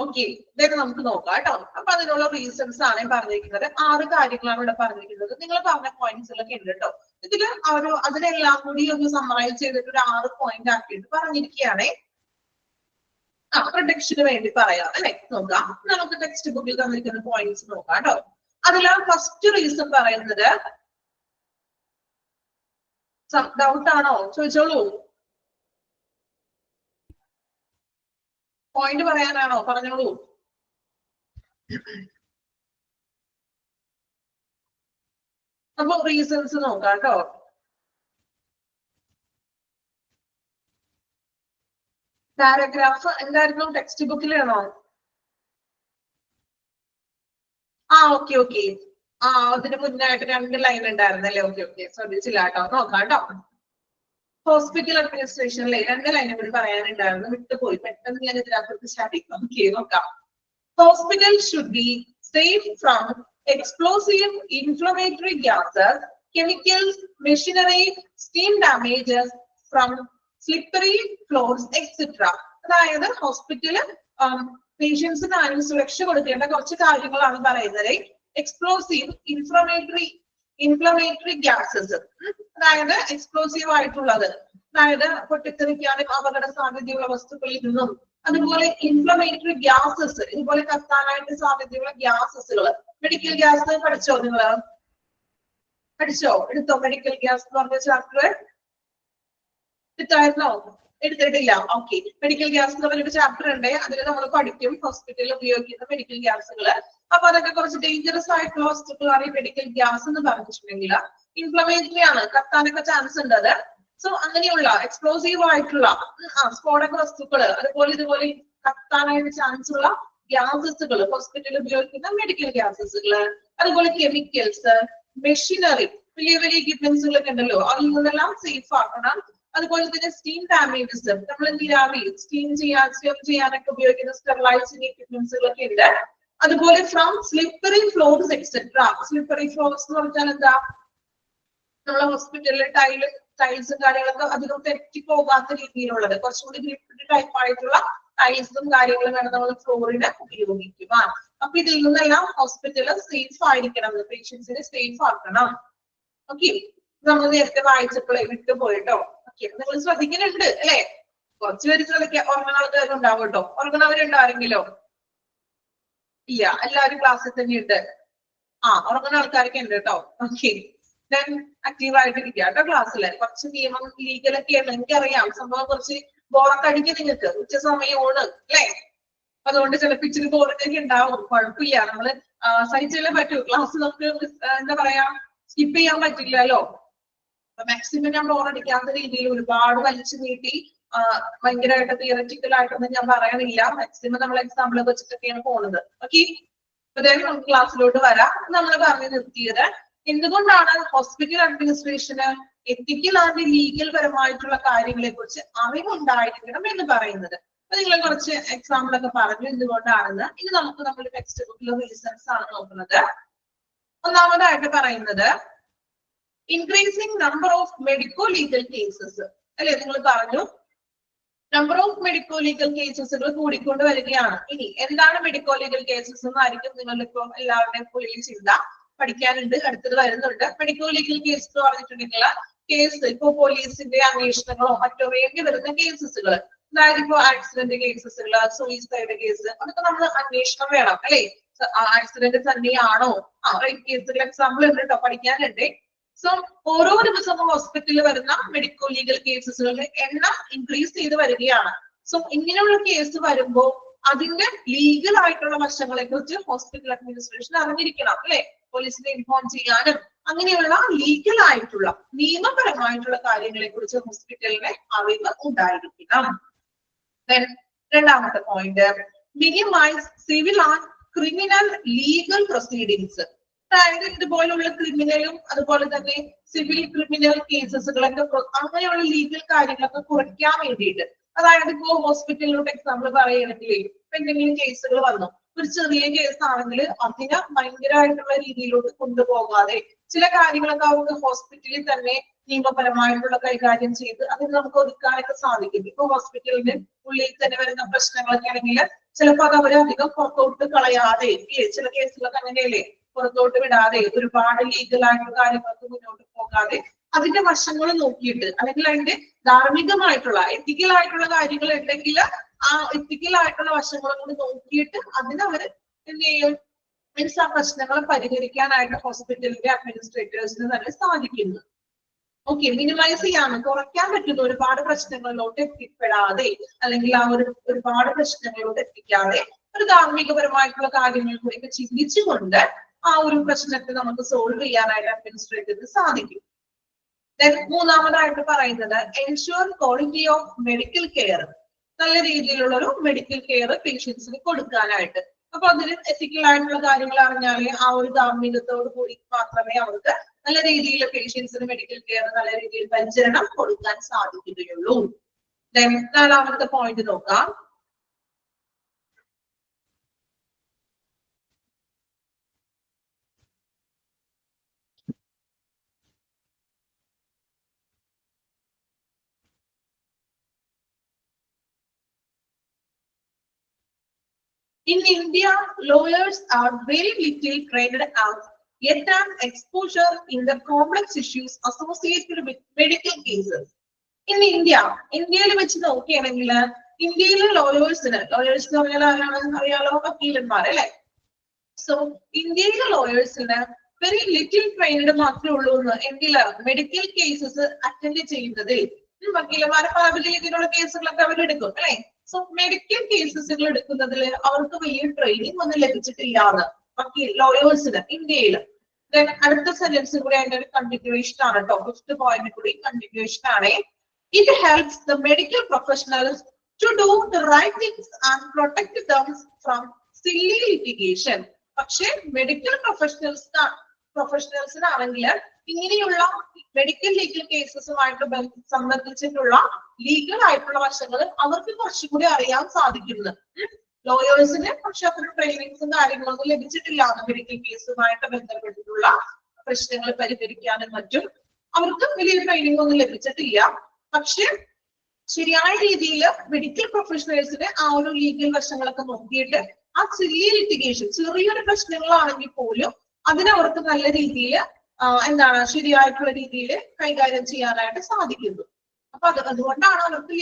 ഓക്കെ, ഇതൊക്കെ നമുക്ക് നോക്കാം കേട്ടോ. അപ്പൊ അതിനുള്ള റീസൺസ് ആണ് പറഞ്ഞിരിക്കുന്നത്. 6 കാര്യങ്ങളാണ് ഇവിടെ പറഞ്ഞിരിക്കുന്നത്. നിങ്ങൾ പറഞ്ഞ പോയിന്റ്സിലൊക്കെ ഉണ്ട് കേട്ടോ. ഇതില് അതിനെല്ലാം കൂടി ഒന്ന് സമ്മറൈസ് ചെയ്തിട്ട് ഒരു 6 പോയിന്റ് ആക്കിയിട്ട് പറഞ്ഞിരിക്കുകയാണേ. പ്രൊട്ടക്ഷന് വേണ്ടി പറയാം അല്ലെ. നോക്കാം, നമുക്ക് ടെക്സ്റ്റ് ബുക്കിൽ തന്നിരിക്കുന്ന പോയിന്റ്സ് നോക്കാം കേട്ടോ. അതിൽ ഫസ്റ്റ് റീസൺ പറയുന്നത്, ഡൗട്ട് ആണോ? ചോദിച്ചോളൂ. പോയിന്റ് പറയാനാണോ? പറഞ്ഞോളൂ. അപ്പൊ റീസൺസ് നോക്കാം കേട്ടോ. പാരഗ്രാഫ് എന്തായിരുന്നു? ടെക്സ്റ്റ് ബുക്കിലാണോ? ഓക്കെ. അതിന് മുന്നായിട്ട് 2 ലൈൻ ഉണ്ടായിരുന്നല്ലേ? ഓക്കെ ശ്രദ്ധിച്ചില്ല കേട്ടോ, നോക്കാം കേട്ടോ. ഹോസ്പിറ്റൽ അഡ്മിനിസ്ട്രേഷനിലെ 2 ലൈനും കൂടി പറയാനുണ്ടായിരുന്നു, വിട്ടുപോയി. പെട്ടെന്ന് ഞാൻ ഇതിനകത്ത് സ്റ്റാർട്ടിങ്. ഓക്കെ, നോക്കാം. Hospital should be safe from explosive inflammatory gases, chemicals, machinery, steam damages from slippery floors, etc. അതായത് ഹോസ്പിറ്റല് പേഷ്യൻസിന് ആരും സുരക്ഷ കൊടുക്കേണ്ട കുറച്ച് കാര്യങ്ങളാണ് പറയുന്നത്. എക്സ്പ്ലോസീവ് ഇൻഫ്ലമേറ്ററി ഗ്യാസസ്, അതായത് എക്സ്പ്ലോസീവ് ആയിട്ടുള്ളത്, അതായത് പൊട്ടിത്തെറിക്കാനും അപകട സാധ്യതയുള്ള വസ്തുക്കളിൽ നിന്നും, അതുപോലെ ഇൻഫ്ലമേറ്ററി ഗ്യാസസ്, ഇതുപോലെ കത്താനായിട്ട് സാധ്യതയുള്ള ഗ്യാസസുകൾ. മെഡിക്കൽ ഗ്യാസ് പഠിച്ചോ നിങ്ങള്? പഠിച്ചോ? എടുത്തോ? മെഡിക്കൽ ഗ്യാസ് എന്ന് പറഞ്ഞ ചാപ്റ്റർ എടുത്തായിരുന്നോ? എടുത്തിട്ടില്ല. ഓക്കെ, മെഡിക്കൽ ഗ്യാസ് എന്ന് പറഞ്ഞൊരു ചാപ്റ്റർ ഉണ്ട്, അതിൽ നമ്മൾ പഠിക്കും ഹോസ്പിറ്റലിൽ ഉപയോഗിക്കുന്ന മെഡിക്കൽ ഗ്യാസുകൾ. അപ്പൊ അതൊക്കെ കുറച്ച് ഡേഞ്ചറസ് ആയിട്ടുള്ള വസ്തുക്കളാണ് ഈ മെഡിക്കൽ ഗ്യാസ് എന്ന് പറഞ്ഞിട്ടുണ്ടെങ്കിൽ. ഇൻഫ്ലമേറ്ററി ആണ്, കത്താനൊക്കെ ചാൻസ് ഉണ്ട് അത്. സോ അങ്ങനെയുള്ള എക്സ്പ്ലോസീവ് ആയിട്ടുള്ള സ്ഫോടക വസ്തുക്കള്, അതുപോലെ ഇതുപോലെ കത്താനായിട്ട് ചാൻസ് ഉള്ള ഗ്യാസസുകൾ, ഹോസ്പിറ്റലിൽ ഉപയോഗിക്കുന്ന മെഡിക്കൽ ഗ്യാസസുകള്, അതുപോലെ കെമിക്കൽസ്, മെഷീനറി, വലിയ വലിയ എക്യുപ്മെന്റ്സുകളൊക്കെ ഉണ്ടല്ലോ, അതിൽ നിന്നെല്ലാം സേഫ് ആക്കണം. അതുപോലെ തന്നെ സ്റ്റീം ഡാമേജസ്, നമ്മൾ നീരാവി സ്റ്റീം ചെയ്യാനൊക്കെ ഉപയോഗിക്കുന്ന സ്റ്റെറിലൈസിംഗ് എക്യുപ്മെന്റ്സുകളൊക്കെ ഉണ്ട്. അതുപോലെ from slippery floors etcetera. Slippery floors എന്ന് പറഞ്ഞാൽ എന്താ? നമ്മളെ ഹോസ്പിറ്റലിലെ ടൈൽസും കാര്യങ്ങളൊക്കെ അധികം തെറ്റിപ്പോകാത്ത രീതിയിലുള്ളത്, കുറച്ചുകൂടി ഗ്രിപ്പിഡ് ടൈപ്പ് ആയിട്ടുള്ള ടൈൽസും കാര്യങ്ങളും വേണം നമ്മൾ ഫ്ലോറിന് ഉപയോഗിക്കുക. അപ്പൊ ഇതിൽ നിന്നെല്ലാം ഹോസ്പിറ്റല് സേഫ് ആയിരിക്കണം, പേഷ്യൻസിനെ സേഫ് ആക്കണം. ഓക്കെ, നമ്മൾ നേരത്തെ വായിച്ചപ്പോഴേ വിട്ടുപോയിട്ടോ. ഓക്കെ, നിങ്ങൾ ശ്രദ്ധിക്കുന്നുണ്ട് അല്ലെ? കുറച്ചുപേര് ഉറങ്ങുന്ന ആൾക്കാരുണ്ടാവും കേട്ടോ. ഉറങ്ങുന്നവരുണ്ടോ ആരെങ്കിലും? ഇല്ല, എല്ലാവരും ക്ലാസ്സിൽ തന്നെ ഉണ്ട്. ഉറങ്ങുന്ന ആൾക്കാരൊക്കെ ഉണ്ട് കേട്ടോ. ഓക്കെ, ദെൻ ആക്റ്റീവ് ആയിട്ടിരിക്കുക കേട്ടോ ക്ലാസ്സില്. കുറച്ച് നിയമം ലീഗലൊക്കെയാണ്, എനിക്കറിയാം. സംഭവം കുറച്ച് ബോറൊക്കെ അടിക്കും നിങ്ങൾക്ക്, ഉച്ച സമയമാണ് അല്ലെ? അതുകൊണ്ട് ചിലപ്പോൾ ഇച്ചിരി ബോറൊക്കെ ഉണ്ടാവും. കുഴപ്പമില്ല, നമ്മള് സഹിച്ചല്ലേ പറ്റൂ. ക്ലാസ് നമുക്ക് എന്താ പറയാ, സ്കിപ്പ് ചെയ്യാൻ പറ്റില്ലല്ലോ. മാക്സിമം ഞാൻ ബോറടിക്കാത്ത രീതിയിൽ ഒരുപാട് വലിച്ചു നീട്ടി ഭയങ്കരമായിട്ട് തിയററ്റിക്കൽ ആയിട്ടൊന്നും ഞാൻ പറയാനില്ല. മാക്സിമം നമ്മൾ എക്സാമ്പിൾ വെച്ചിട്ടൊക്കെയാണ് പോകുന്നത്. ഓക്കെ, അതായത് നമുക്ക് ക്ലാസ്സിലോട്ട് വരാം. നമ്മൾ പറഞ്ഞു നിർത്തിയത് എന്തുകൊണ്ടാണ് hospital administration ethical and legal പരമായിട്ടുള്ള കാര്യങ്ങളെ കുറിച്ച് അറിവുണ്ടായിരിക്കണം എന്ന് പറയുന്നത്. അപ്പൊ നിങ്ങൾ കുറച്ച് എക്സാമ്പിൾ ഒക്കെ പറഞ്ഞു എന്തുകൊണ്ടാണെന്ന്. ഇനി നമുക്ക് നമ്മുടെ ടെക്സ്റ്റ് ബുക്കിലെ റീസൺസ് ആണ് നോക്കുന്നത്. ഒന്നാമതായിട്ട് പറയുന്നത് increasing number of medico legal cases അല്ലെ? നിങ്ങൾ പറഞ്ഞു നമ്പർ ഓഫ് മെഡിക്കോ ലീഗൽ കേസസുകൾ കൂടിക്കൊണ്ട് വരികയാണ്. ഇനി എന്താണ് മെഡിക്കോ ലീഗൽ കേസസ് എന്നായിരിക്കും നിങ്ങളിപ്പോ എല്ലാവരുടെയും ഉള്ളിൽ ചിന്ത. പഠിക്കാനുണ്ട്, അടുത്തത് വരുന്നുണ്ട്. മെഡിക്കോ ലീഗൽ കേസ് എന്ന് പറഞ്ഞിട്ടുണ്ടെങ്കിൽ കേസ് ഇപ്പൊ പോലീസിന്റെ അന്വേഷണങ്ങളോ മറ്റോ വേണ്ടി വരുന്ന കേസസുകൾ, അതായത് ഇപ്പൊ ആക്സിഡന്റ് കേസസുകൾ, സൂയിസൈഡ് കേസ്, അതൊക്കെ നമ്മൾ അന്വേഷണം വേണം അല്ലെ? ആക്സിഡന്റ് തന്നെയാണോ? റേപ്പ് കേസുകൾ എക്സാമ്പിൾ ഉണ്ട് കേട്ടോ, പഠിക്കാനുണ്ട്. സോ ഓരോ ദിവസവും ഹോസ്പിറ്റലിൽ വരുന്ന മെഡിക്കോ ലീഗൽ കേസസുകളുടെ എണ്ണം ഇൻക്രീസ് ചെയ്ത് വരികയാണ്. സോ ഇങ്ങനെയുള്ള കേസ് വരുമ്പോൾ അതിന്റെ ലീഗൽ ആയിട്ടുള്ള വശങ്ങളെ കുറിച്ച് ഹോസ്പിറ്റൽ അഡ്മിനിസ്ട്രേഷൻ അറിഞ്ഞിരിക്കണം അല്ലെ? പോലീസിനെ ഇൻഫോം ചെയ്യാനും അങ്ങനെയുള്ള ലീഗൽ ആയിട്ടുള്ള നിയമപരമായിട്ടുള്ള കാര്യങ്ങളെ കുറിച്ച് ഹോസ്പിറ്റലിന് അറിവ് ഉണ്ടായിരിക്കണം. രണ്ടാമത്തെ point, minimise civil and criminal legal proceedings. അതായത് ഇതുപോലുള്ള ക്രിമിനലും അതുപോലെ തന്നെ സിവിൽ ക്രിമിനൽ കേസസുകളൊക്കെ അങ്ങനെയുള്ള ലീഗൽ കാര്യങ്ങളൊക്കെ കുറയ്ക്കാൻ വേണ്ടിയിട്ട്, അതായത് ഇപ്പോ ഹോസ്പിറ്റലിലോട്ട് എക്സാമ്പിൾ പറയുകയാണെങ്കിൽ എന്തെങ്കിലും കേസുകൾ വന്നു, ഒരു ചെറിയ കേസ് ആണെങ്കിൽ അതിനെ ഭയങ്കരമായിട്ടുള്ള രീതിയിലോട്ട് കൊണ്ടുപോകാതെ ചില കാര്യങ്ങളൊക്കെ അവർക്ക് ഹോസ്പിറ്റലിൽ തന്നെ നിയമപരമായിട്ടുള്ള കൈകാര്യം ചെയ്ത് അതിന് നമുക്ക് ഒതുക്കാനൊക്കെ സാധിക്കും. ഇപ്പൊ ഹോസ്പിറ്റലിന്റെ ഉള്ളിൽ തന്നെ വരുന്ന പ്രശ്നങ്ങളൊക്കെ ആണെങ്കിൽ ചിലപ്പോൾ അത് അവരെ അധികം പുറത്തോട്ട് കളയാതെ, ചില കേസുകളൊക്കെ അങ്ങനെയല്ലേ, പുറത്തോട്ട് വിടാതെ ഒരുപാട് ലീഗൽ ആയിട്ടുള്ള കാര്യങ്ങൾക്ക് മുന്നോട്ട് പോകാതെ അതിന്റെ വശങ്ങൾ നോക്കിയിട്ട്, അല്ലെങ്കിൽ അതിന്റെ ധാർമ്മികമായിട്ടുള്ള എത്തിക്കൽ ആയിട്ടുള്ള കാര്യങ്ങൾ ഉണ്ടെങ്കിൽ ആ എത്തിക്കൽ ആയിട്ടുള്ള വശങ്ങളും കൂടി നോക്കിയിട്ട് അതിനവര് എന്ത് ചെയ്യും, മീൻസ് ആ പ്രശ്നങ്ങൾ പരിഹരിക്കാനായിട്ട് ഹോസ്പിറ്റലിന്റെ അഡ്മിനിസ്ട്രേറ്റേഴ്സിന് തന്നെ സാധിക്കുന്നു. ഓക്കെ, മിനിമൈസ് ചെയ്യാനും കുറയ്ക്കാൻ പറ്റുന്ന ഒരുപാട് പ്രശ്നങ്ങളിലോട്ട് എത്തിപ്പെടാതെ, അല്ലെങ്കിൽ ആ ഒരുപാട് പ്രശ്നങ്ങളിലോട്ട് എത്തിക്കാതെ ഒരു ധാർമ്മികപരമായിട്ടുള്ള കാര്യങ്ങൾ കൂടി ചിന്തിച്ചുകൊണ്ട് ആ ഒരു പ്രശ്നത്തെ നമുക്ക് സോൾവ് ചെയ്യാനായിട്ട് അഡ്മിനിസ്ട്രേറ്ററിന് സാധിക്കും. മൂന്നാമതായിട്ട് പറയുന്നത് ensure quality of medical care. നല്ല രീതിയിലുള്ള ഒരു മെഡിക്കൽ കെയർ പേഷ്യൻസിന് കൊടുക്കാനായിട്ട്. അപ്പൊ അതിൽ എത്തിക്കൽ ആയിട്ടുള്ള കാര്യങ്ങൾ അറിഞ്ഞാലേ ആ ഒരു ധാർമ്മികത്തോട് കൂടി മാത്രമേ അവർക്ക് നല്ല രീതിയിൽ പേഷ്യൻസിന് മെഡിക്കൽ കെയർ നല്ല രീതിയിൽ പരിചരണം കൊടുക്കാൻ സാധിക്കുകയുള്ളൂ. നാലാമത്തെ പോയിന്റ് നോക്കാം. In India, lawyers are very little trained as yet an exposure in the complex issues associated with medical cases. In India, ഇന്ത്യയിൽ വെച്ച് നോക്കുകയാണെങ്കിൽ ഇന്ത്യയിലെ ലോയേഴ്സ് എന്ന് പറഞ്ഞാൽ ആരാണ് അറിയാലോ, വക്കീലന്മാർ അല്ലെ. സോ ഇന്ത്യയിലെ ലോയേഴ്സിന് വെരി ലിറ്റിൽ ട്രെയിൻഡ് മാത്രമേ ഉള്ളൂ എന്ന് എന്തില്ല മെഡിക്കൽ കേസസ് അറ്റൻഡ് ചെയ്യുന്നതിൽ. വക്കീലന്മാരെ പാരമ്പര്യത്തിലുള്ള കേസുകളൊക്കെ അവരെടുക്കും അല്ലെ. സോ മെഡിക്കൽ കേസസുകൾ എടുക്കുന്നതിൽ അവർക്ക് വലിയ ട്രെയിനിങ് ഒന്നും ലഭിച്ചിട്ടില്ല എന്ന് വക്കീൽ ലോയേഴ്സിന് ഇന്ത്യയിൽ. അടുത്ത സെന്റൻസ് കൂടി അതിന്റെ ഒരു കണ്ടിന്യൂവേഷൻ ആണ് കേട്ടോ. ഫസ്റ്റ് പോയിന്റ് കൂടി കണ്ടിന്യൂവേഷൻ ആണ്. It helps the medical professionals to do the right things and protect them from silly litigation. പക്ഷേ മെഡിക്കൽ പ്രൊഫഷണൽസിനാണെങ്കിൽ ഇങ്ങനെയുള്ള മെഡിക്കൽ ലീഗൽ കേസസുമായിട്ട് സംബന്ധിച്ചിട്ടുള്ള ലീഗൽ ആയിട്ടുള്ള വശങ്ങൾ അവർക്ക് കുറച്ചുകൂടി അറിയാൻ സാധിക്കുന്നു. ലോയേഴ്സിന് പക്ഷെ അത്ര ട്രെയിനിങ്സും കാര്യങ്ങളൊന്നും ലഭിച്ചിട്ടില്ല. മെഡിക്കൽ കേസുമായിട്ട് ബന്ധപ്പെട്ടിട്ടുള്ള പ്രശ്നങ്ങൾ പരിഹരിക്കാനും മറ്റും അവർക്ക് വലിയ ട്രെയിനിങ് ഒന്നും ലഭിച്ചിട്ടില്ല. പക്ഷെ ശരിയായ രീതിയിൽ മെഡിക്കൽ പ്രൊഫഷണൽസിന് ആ ഒരു ലീഗൽ വശങ്ങളൊക്കെ നോക്കിയിട്ട് ആ സില്ലി ലിറ്റിഗേഷൻ ചെറിയൊരു പ്രശ്നങ്ങളാണെങ്കിൽ പോലും അതിനവർക്ക് നല്ല രീതിയിൽ എന്താണ് ശരിയായിട്ടുള്ള രീതിയിൽ കൈകാര്യം ചെയ്യാനായിട്ട് സാധിക്കുന്നു. അപ്പൊ അതുകൊണ്ടാണ് അവർക്ക്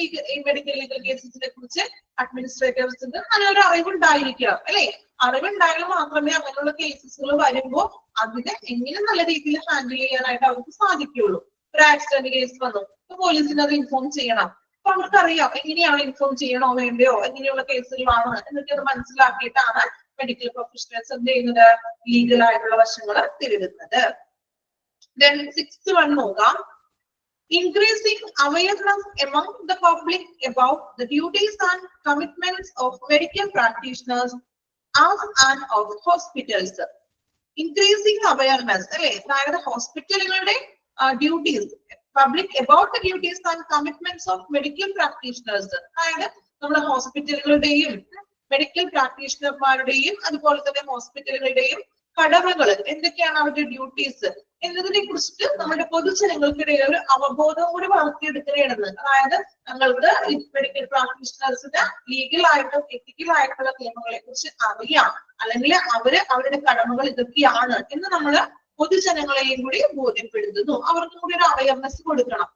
മെഡിക്കൽ ലീഗൽ കേസസിനെ കുറിച്ച് അഡ്മിനിസ്ട്രേറ്റേഴ്സിന് നല്ലൊരു അറിവുണ്ടായിരിക്കണം അല്ലെ. അറിവുണ്ടായാൽ മാത്രമേ അങ്ങനെയുള്ള കേസസുകൾ വരുമ്പോൾ അതിനെ എങ്ങനെ നല്ല രീതിയിൽ ഹാൻഡിൽ ചെയ്യാനായിട്ട് അവർക്ക് സാധിക്കുള്ളൂ. ഒരു ആക്സിഡന്റ് കേസ് വന്നു, പോലീസിന് അത് ഇൻഫോം ചെയ്യണം. അപ്പൊ അവർക്കറിയാം എങ്ങനെയാണ് ഇൻഫോം ചെയ്യണോ വേണ്ടയോ, എങ്ങനെയുള്ള കേസുകളാണ് എന്നൊക്കെ അത് മനസ്സിലാക്കിയിട്ടാണ് മെഡിക്കൽ പ്രൊഫഷണൽസ് എന്ത് ചെയ്യുന്നത്, ലീഗൽ ആയിട്ടുള്ള വശങ്ങൾ തിരയുന്നത്. Then sixth one നോക്കാം. Increasing awareness among the public about the duties and commitments of medical practitioners as and of hospitals. Increasing awareness അല്ലെ, അതായത് ഹോസ്പിറ്റലുകളുടെ duties public about the duties and commitments of medical practitioners. അതായത് നമ്മുടെ ഹോസ്പിറ്റലുകളുടെയും medical പ്രാക്ടീഷണർമാരുടെയും അതുപോലെ തന്നെ ഹോസ്പിറ്റലുകളുടെയും കടമകൾ എന്തൊക്കെയാണ്, അവരുടെ ഡ്യൂട്ടീസ് എന്നതിനെ കുറിച്ചിട്ട് നമ്മുടെ പൊതുജനങ്ങൾക്കിടയിൽ ഒരു അവബോധം കൂടി വളർത്തിയെടുക്കുകയാണെന്ന്. അതായത് ഞങ്ങൾക്ക് മെഡിക്കൽ പ്രാക്ടീഷണേഴ്സിന് ലീഗൽ ആയിട്ടും എത്തിക്കൽ ആയിട്ടുള്ള നിയമങ്ങളെ കുറിച്ച് അറിയാം, അല്ലെങ്കിൽ അവരുടെ കടമകൾ ഇതൊക്കെയാണ് എന്ന് നമ്മൾ പൊതുജനങ്ങളെയും കൂടി ബോധ്യപ്പെടുത്തുന്നു. അവർക്കും കൂടി ഒരു അവയർനെസ് കൊടുക്കണം.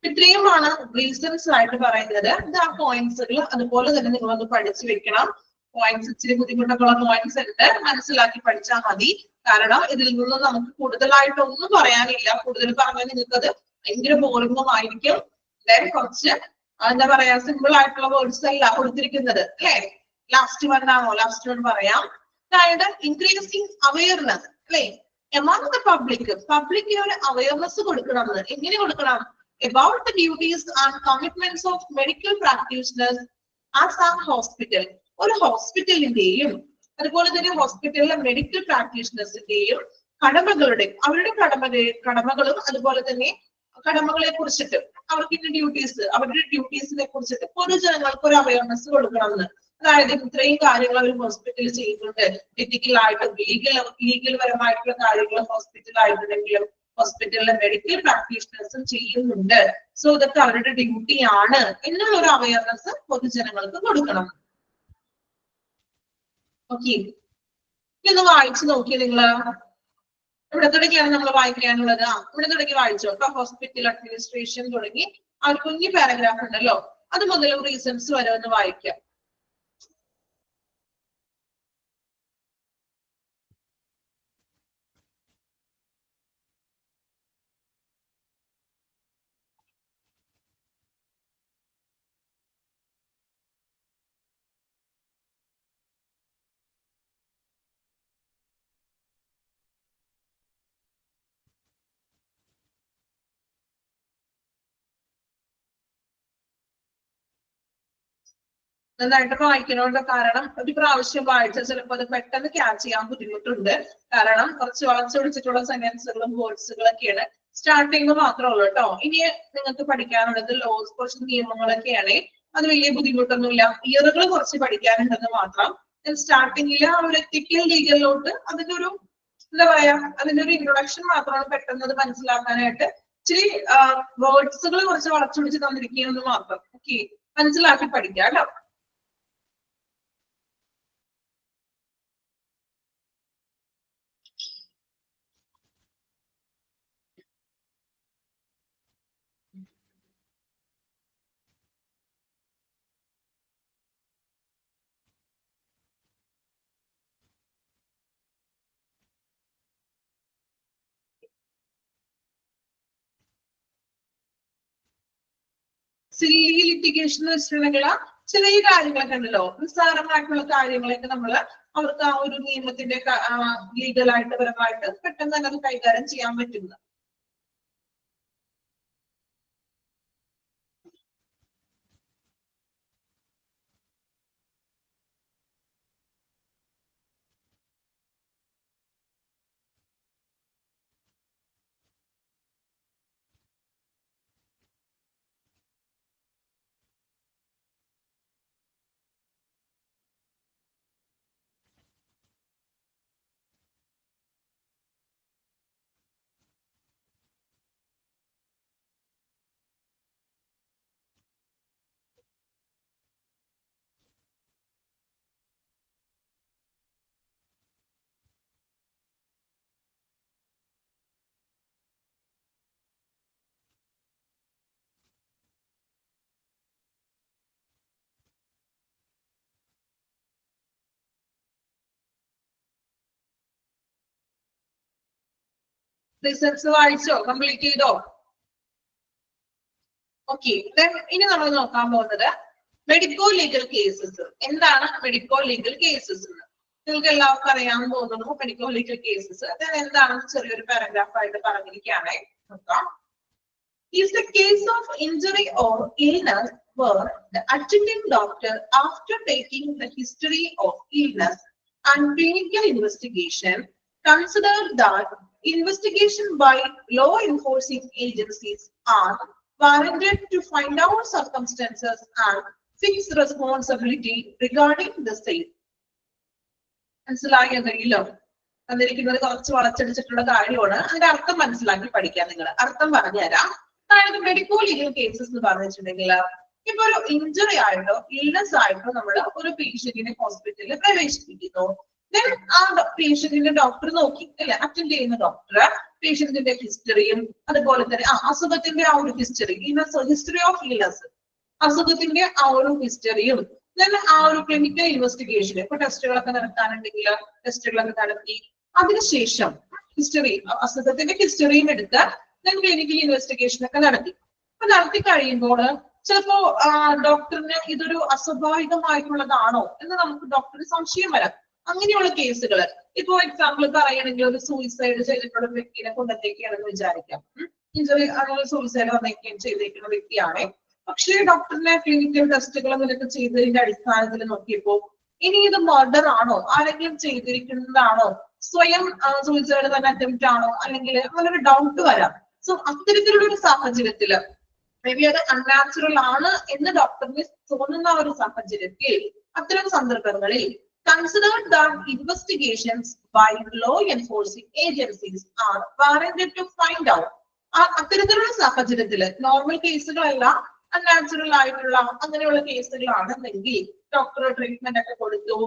ഇത്രയുമാണ് റീസൺസ് ആയിട്ട് പറയുന്നത്. ഇത് ആ പോയിന്റ്സുകൾ അതുപോലെ തന്നെ നിങ്ങളൊന്ന് പഠിച്ചു വെക്കണം. പോയിന്റ്സ് ഇച്ചിരി ബുദ്ധിമുട്ടൊക്കെയുള്ള പോയിന്റ്സ് ഉണ്ട്, മനസ്സിലാക്കി പഠിച്ചാൽ മതി. കാരണം ഇതിൽ നിന്ന് നമുക്ക് കൂടുതലായിട്ടൊന്നും പറയാനില്ല. കൂടുതൽ പറഞ്ഞാൽ നിങ്ങൾക്ക് അത് ഭയങ്കര ബോറിംഗും ആയിരിക്കും. കുറച്ച് എന്താ പറയാ സിമ്പിൾ ആയിട്ടുള്ള വേർഡ്സ് അല്ല കൊടുത്തിരിക്കുന്നത് അല്ലെ. ലാസ്റ്റ് വൺ ആണോ, ലാസ്റ്റ് വൺ പറയാം. അതായത് ഇൻക്രീസിങ് അവയർനെസ് അല്ലെ എമോങ് ദ പബ്ലിക്കിന് ഒരു അവയർനെസ് കൊടുക്കണം. എങ്ങനെ കൊടുക്കണം? about the duties and commitments of medical practitioners as a hospital. ഒരു ഹോസ്പിറ്റലിന്റെയും അതുപോലെ തന്നെ ഹോസ്പിറ്റലിലെ മെഡിക്കൽ പ്രാക്ടീഷണേഴ്സിന്റെയും അവരുടെ കടമകളും അതുപോലെ തന്നെ കടമകളെ കുറിച്ചിട്ട് അവർക്ക് ഡ്യൂട്ടീസ് അവരുടെ ഡ്യൂട്ടീസിനെ കുറിച്ചിട്ട് പൊതുജനങ്ങൾക്ക് ഒരു അവയർനെസ് കൊടുക്കണം എന്ന്. അതായത് ഇത്രയും കാര്യങ്ങൾ അവർ ഹോസ്പിറ്റലിൽ ചെയ്യുന്നുണ്ട്. എത്തിക്കൽ ആയിട്ടും ലീഗൽ പരമായിട്ടുള്ള കാര്യങ്ങൾ ഹോസ്പിറ്റലായിട്ടുണ്ടെങ്കിലും ഹോസ്പിറ്റലിലെ മെഡിക്കൽ പ്രാക്ടീഷണേഴ്സും ചെയ്യുന്നുണ്ട്. സോ ഇതൊക്കെ അവരുടെ ഡ്യൂട്ടിയാണ് എന്നുള്ള ഒരു അവയർനെസ് പൊതുജനങ്ങൾക്ക് കൊടുക്കണം. ഓക്കെ, ഇന്ന് വായിച്ചു നോക്കി നിങ്ങള്. ഇവിടെ തുടങ്ങിയാണ് നമ്മൾ വായിക്കാനുള്ളത്. ഇവിടെ തുടങ്ങി വായിച്ചോ കേട്ടോ. ഹോസ്പിറ്റൽ അഡ്മിനിസ്ട്രേഷൻ തുടങ്ങി ആ ഒരു കുഞ്ഞു പാരഗ്രാഫ് ഉണ്ടല്ലോ, അത് മുതലും റീസൺസ് വരെ ഒന്ന് വായിക്കാം. നന്നായിട്ട് വായിക്കണോണ്ട്, കാരണം ഒരു പ്രാവശ്യം വായിച്ചാൽ ചിലപ്പോൾ അത് പെട്ടെന്ന് ക്യാച്ച് ചെയ്യാൻ ബുദ്ധിമുട്ടുണ്ട്. കാരണം കുറച്ച് വളച്ചൊടിച്ചിട്ടുള്ള സെന്റൻസുകളും വേർഡ്സുകളൊക്കെയാണ്. സ്റ്റാർട്ടിങ് മാത്രമേ ഉള്ളൂ കേട്ടോ. ഇനി നിങ്ങൾക്ക് പഠിക്കാനുള്ളത് ലോസ്, കുറച്ച് നിയമങ്ങളൊക്കെയാണ്. അത് വലിയ ബുദ്ധിമുട്ടൊന്നുമില്ല. ഇയറുകൾ കുറച്ച് പഠിക്കാനുണ്ടെന്ന് മാത്രം. സ്റ്റാർട്ടിങ്ങിൽ ആ ഒരു എത്തിക്കൽ ലീഗലിലോട്ട് അതിന്റെ ഒരു എന്താ പറയാ, അതിന്റെ ഒരു ഇൻട്രൊഡക്ഷൻ മാത്രമാണ് പെട്ടെന്ന് അത് മനസ്സിലാക്കാനായിട്ട്. ഇച്ചിരി വേർഡ്സുകൾ കുറച്ച് വളച്ചൊടിച്ച് തന്നിരിക്കുന്നത് മാത്രം. ഓക്കെ, മനസ്സിലാക്കി പഠിക്കാം കേട്ടോ. സില്ലി ലിറ്റിഗേഷൻ എന്ന് വെച്ചിട്ടുണ്ടെങ്കിൽ ചെറിയ കാര്യങ്ങളൊക്കെ ഉണ്ടല്ലോ, നിസ്സാരമായിട്ടുള്ള കാര്യങ്ങളൊക്കെ നമ്മള് അവർക്ക് ആ ഒരു നിയമത്തിന്റെ ലീഗലായിട്ട് പരമായിട്ട് പെട്ടെന്ന് തന്നെ അത് കൈകാര്യം ചെയ്യാൻ പറ്റുന്നത്. റിസൾട്ട്സ് വായിച്ചോ? കംപ്ലീറ്റ് ചെയ്തോ? ഓക്കെ, ഇനി നമ്മൾ നോക്കാൻ പോകുന്നത് മെഡിക്കോ ലീഗൽ കേസസ്. എന്താണ് മെഡിക്കോ ലീഗൽ കേസസ് എന്ന് നിങ്ങൾക്ക് എല്ലാവർക്കും അറിയാൻ തോന്നുന്നു. മെഡിക്കോ ലീഗൽ കേസസ് അത് എന്താണെന്ന് ചെറിയൊരു പാരഗ്രാഫ് ആയിട്ട് പറഞ്ഞിരിക്കുകയാണ്. നോക്കാം. Is the case of injury or illness where the attending doctor, after taking the history of illness and clinical investigation, considered that investigation by law enforcing agencies are warranted to find out circumstances and fix responsibility regarding the same. മനസ്സിലായെന്നറിയില്ലോ? തന്നിരിക്കുന്നത് കുറച്ച് വളച്ചടിച്ചിട്ടുള്ള കാര്യമാണ്. അതിന്റെ അർത്ഥം മനസ്സിലാക്കി പഠിക്കാൻ നിങ്ങൾ. അർത്ഥം പറഞ്ഞുതരാം. അതായത് മെഡിക്കോ ലീഗൽ കേസസ് എന്ന് പറഞ്ഞിട്ടുണ്ടെങ്കിൽ ഇപ്പൊ ഒരു ഇഞ്ചുറി ആയിട്ടോ ഇൽനെസ് ആയിട്ടോ നമ്മൾ ഒരു പേഷ്യന്റിനെ ഹോസ്പിറ്റലിൽ പ്രവേശിപ്പിക്കുന്നു. ആ പേഷ്യന്റിന്റെ ഡോക്ടർ നോക്കി അല്ലെ, അറ്റൻഡ് ചെയ്യുന്ന ഡോക്ടർ പേഷ്യന്റിന്റെ ഹിസ്റ്ററിയും അതുപോലെ തന്നെ അസുഖത്തിന്റെ ആ ഒരു ഹിസ്റ്ററി, ഹിസ്റ്ററി ഓഫ് ഇൽനെസ്, അസുഖത്തിന്റെ ആ ഒരു ഹിസ്റ്ററിയും ആ ഒരു ക്ലിനിക്കൽ ഇൻവെസ്റ്റിഗേഷൻ, ഇപ്പൊ ടെസ്റ്റുകളൊക്കെ നടത്താനുണ്ടെങ്കിൽ ടെസ്റ്റുകളൊക്കെ നടത്തി അതിനുശേഷം ഹിസ്റ്ററി, അസുഖത്തിന്റെ ഹിസ്റ്ററിയും എടുത്ത് ക്ലിനിക്കൽ ഇൻവെസ്റ്റിഗേഷൻ ഒക്കെ നടത്തി. അപ്പൊ നടത്തി കഴിയുമ്പോൾ ചിലപ്പോ ഡോക്ടറിന് ഇതൊരു അസ്വാഭാവികമായിട്ടുള്ളതാണോ എന്ന് നമുക്ക് ഡോക്ടറിന് സംശയം വരാം. അങ്ങനെയുള്ള കേസുകൾ, ഇപ്പോ എക്സാമ്പിൾ പറയുകയാണെങ്കിൽ ഒരു സൂയിസൈഡ് ചെയ്തിട്ടുള്ള വ്യക്തിനെ കൊണ്ടെത്തിക്കുകയാണെന്ന് വിചാരിക്കാം. ഇഞ്ചുറി അങ്ങനെ സൂയിസൈഡ് വന്നേക്കുകയും ചെയ്തേക്കുന്ന വ്യക്തിയാണ്. പക്ഷേ ഡോക്ടറിനെ ക്ലിനിക്കൽ ടെസ്റ്റുകൾ അങ്ങനെയൊക്കെ ചെയ്തതിന്റെ അടിസ്ഥാനത്തിൽ നോക്കിയപ്പോ ഇനി ഇത് മർഡർ ആണോ, ആരെങ്കിലും ചെയ്തിരിക്കുന്നതാണോ, സ്വയം സൂയിസൈഡ് തന്നെ അറ്റംപ്റ്റ് ആണോ, അല്ലെങ്കിൽ അങ്ങനെ ഒരു ഡൗട്ട് വരാം. സോ അത്തരത്തിലുള്ള ഒരു സാഹചര്യത്തില് മേ ബി അത് അൺനാച്ചുറൽ ആണ് എന്ന് ഡോക്ടറിന് തോന്നുന്ന ഒരു സാഹചര്യത്തിൽ, അത്തരം സന്ദർഭങ്ങളിൽ considered that investigations by law enforcing agencies are warranted to find out. അത്തരത്തിലുള്ള സാഹചര്യത്തില് നോർമൽ കേസുകളല്ല, അൺനാച്ചുറൽ ആയിട്ടുള്ള അങ്ങനെയുള്ള കേസുകളാണെന്നെങ്കിൽ ഡോക്ടർ ട്രീറ്റ്മെന്റ് ഒക്കെ കൊടുത്തു,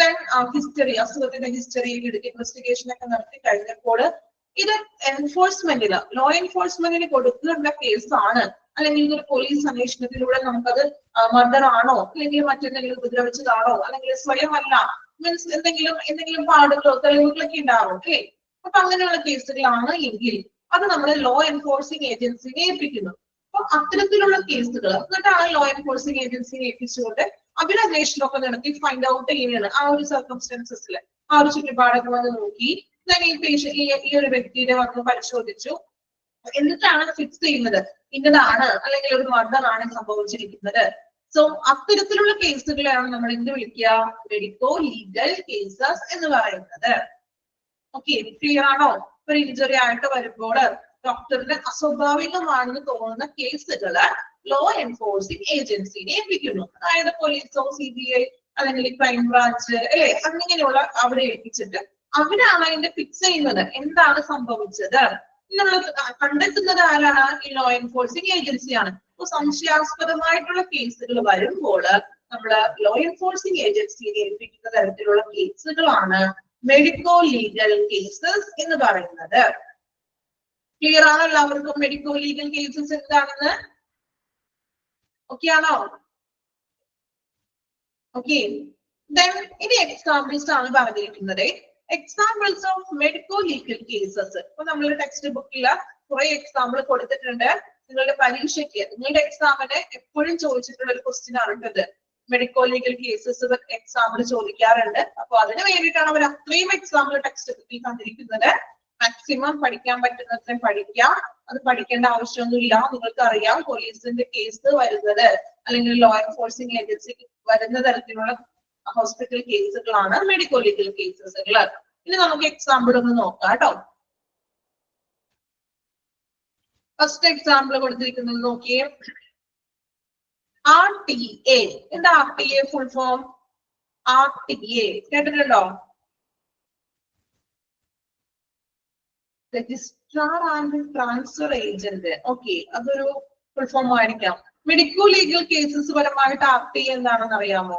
ദെൻ ഹിസ്റ്ററി, അസുഖത്തിന്റെ ഹിസ്റ്ററി ഇൻവെസ്റ്റിഗേഷൻ ഒക്കെ നടത്തി കഴിഞ്ഞപ്പോൾ ഇത് എൻഫോഴ്സ്മെന്റിന്, ലോ എൻഫോഴ്സ്മെന്റിന് കൊടുക്കേണ്ട കേസാണ്, അല്ലെങ്കിൽ ഇതൊരു പോലീസ് അന്വേഷണത്തിലൂടെ നമുക്കത് മർഡർ ആണോ, അല്ലെങ്കിൽ മറ്റെന്തെങ്കിലും ഉപദ്രവിച്ചതാണോ, അല്ലെങ്കിൽ സ്വയമല്ല, മീൻസ് എന്തെങ്കിലും പാടുകളോ തെളിവുകളൊക്കെ ഉണ്ടാവും. ഓക്കെ, അപ്പൊ അങ്ങനെയുള്ള കേസുകളാണ് എങ്കിൽ അത് നമ്മൾ ലോ എൻഫോഴ്സിംഗ് ഏജൻസിനെ ഏൽപ്പിക്കുന്നു. അപ്പൊ അത്തരത്തിലുള്ള കേസുകൾ എന്നിട്ടാണ് ലോ എൻഫോഴ്സിംഗ് ഏജൻസിനെ ഏൽപ്പിച്ചുകൊണ്ട് അവരുടെ അന്വേഷണമൊക്കെ നടത്തി ഫൈൻഡ് ഔട്ട് ചെയ്യുകയാണ്. ആ ഒരു സർക്കംസ്റ്റൻസസിൽ ആ ഒരു ചുറ്റുപാടൊക്കെ വന്ന് നോക്കി ഈ ഒരു വ്യക്തിയെ വന്ന് പരിശോധിച്ചു, എന്നിട്ടാണ് ഫിക്സ് ചെയ്യുന്നത് ഇന്നതാണ് അല്ലെങ്കിൽ ഒരു മർഡർ ആണ് സംഭവിച്ചിരിക്കുന്നത്. സോ അത്തരത്തിലുള്ള കേസുകളാണ് നമ്മൾ എന്ത് വിളിക്കുക? മെഡിക്കോ ലീഗൽ കേസസ് എന്ന് പറയുന്നത്. ഓക്കെ, ക്ലിയർ ആണോ? ഒരു ഇഞ്ചുറി ആയിട്ട് വരുമ്പോൾ ഡോക്ടറിന് അസ്വാഭാവികമാണെന്ന് തോന്നുന്ന കേസുകള് ലോ എൻഫോഴ്സിംഗ് ഏജൻസിനെ ഏൽപ്പിക്കുന്നു. അതായത് പോലീസോ CBI അല്ലെങ്കിൽ ക്രൈം ബ്രാഞ്ച് അല്ലെ, അങ്ങനെയുള്ള അവിടെ ഏൽപ്പിച്ചിട്ട് അവരാണ് അതിന്റെ ഫിക്സ് ചെയ്യുന്നത് എന്താണ് സംഭവിച്ചത് എന്നുള്ളത്. കണ്ടെത്തുന്നത് ആരാണ്? ഈ ലോ എൻഫോഴ്സിംഗ് ഏജൻസിയാണ്. അപ്പൊ സംശയാസ്പദമായിട്ടുള്ള കേസുകൾ വരുമ്പോൾ നമ്മള് ലോ എൻഫോഴ്സിംഗ് ഏജൻസിയെ ഏൽപ്പിക്കുന്ന തരത്തിലുള്ള കേസുകളാണ് മെഡിക്കോ ലീഗൽ കേസസ് എന്ന് പറയുന്നത്. ക്ലിയർ ആണോ എല്ലാവർക്കും മെഡിക്കോ ലീഗൽ കേസസ് എന്താണെന്ന്? ഓക്കെ ആണോ? ഓക്കെ, ഇനി എക്സാമ്പിൾസ് ആണ് പറഞ്ഞിരിക്കുന്നത്. Examples of medico legal cases. ഇപ്പൊ നമ്മൾ ടെക്സ്റ്റ് ബുക്കിൽ കുറെ എക്സാമ്പിൾ കൊടുത്തിട്ടുണ്ട്. നിങ്ങളുടെ പരീക്ഷയ്ക്ക്, നിങ്ങളുടെ എക്സാമിന് എപ്പോഴും ചോദിച്ചിട്ടുള്ള ഒരു ക്വസ്റ്റ്യൻ ആണ്. മെഡിക്കോ ലീഗൽ കേസസ് എക്സാമ്പിൾ ചോദിക്കാറുണ്ട്. അപ്പൊ അതിന് വേണ്ടിയിട്ടാണ് അവർ അത്രയും എക്സാമ്പിൾ ടെക്സ്റ്റ് ബുക്കിൽ തന്നിരിക്കുന്നത്. മാക്സിമം പഠിക്കാൻ പറ്റുന്നത്രയും പഠിക്കാം. അത് പഠിക്കേണ്ട ആവശ്യമൊന്നുമില്ല. നിങ്ങൾക്ക് അറിയാം പോലീസിന്റെ കേസ് വരുന്നത് അല്ലെങ്കിൽ ലോ എൻഫോഴ്സിംഗ് ഏജൻസി വരുന്ന തരത്തിലുള്ള ഹോസ്പിറ്റൽ കേസുകളാണ് മെഡിക്കോ ലീഗൽ കേസസുകൾ. ഇനി നമുക്ക് എക്സാമ്പിൾ ഒന്ന് നോക്കാം കേട്ടോ. ഫസ്റ്റ് എക്സാമ്പിൾ കൊടുത്തിരിക്കുന്നത് നോക്കിയേ. RTA. എന്താ RTA ഫുൾ ഫോം? RTA കേട്ടിട്ടുണ്ടോ? Registrar and transfer agent. Okay, അതൊരു ഫുൾ ഫോം ആയിരിക്കാം. മെഡിക്കോ ലീഗൽ കേസസ് പരമായിട്ട് RTA എന്താണെന്ന് അറിയാമോ?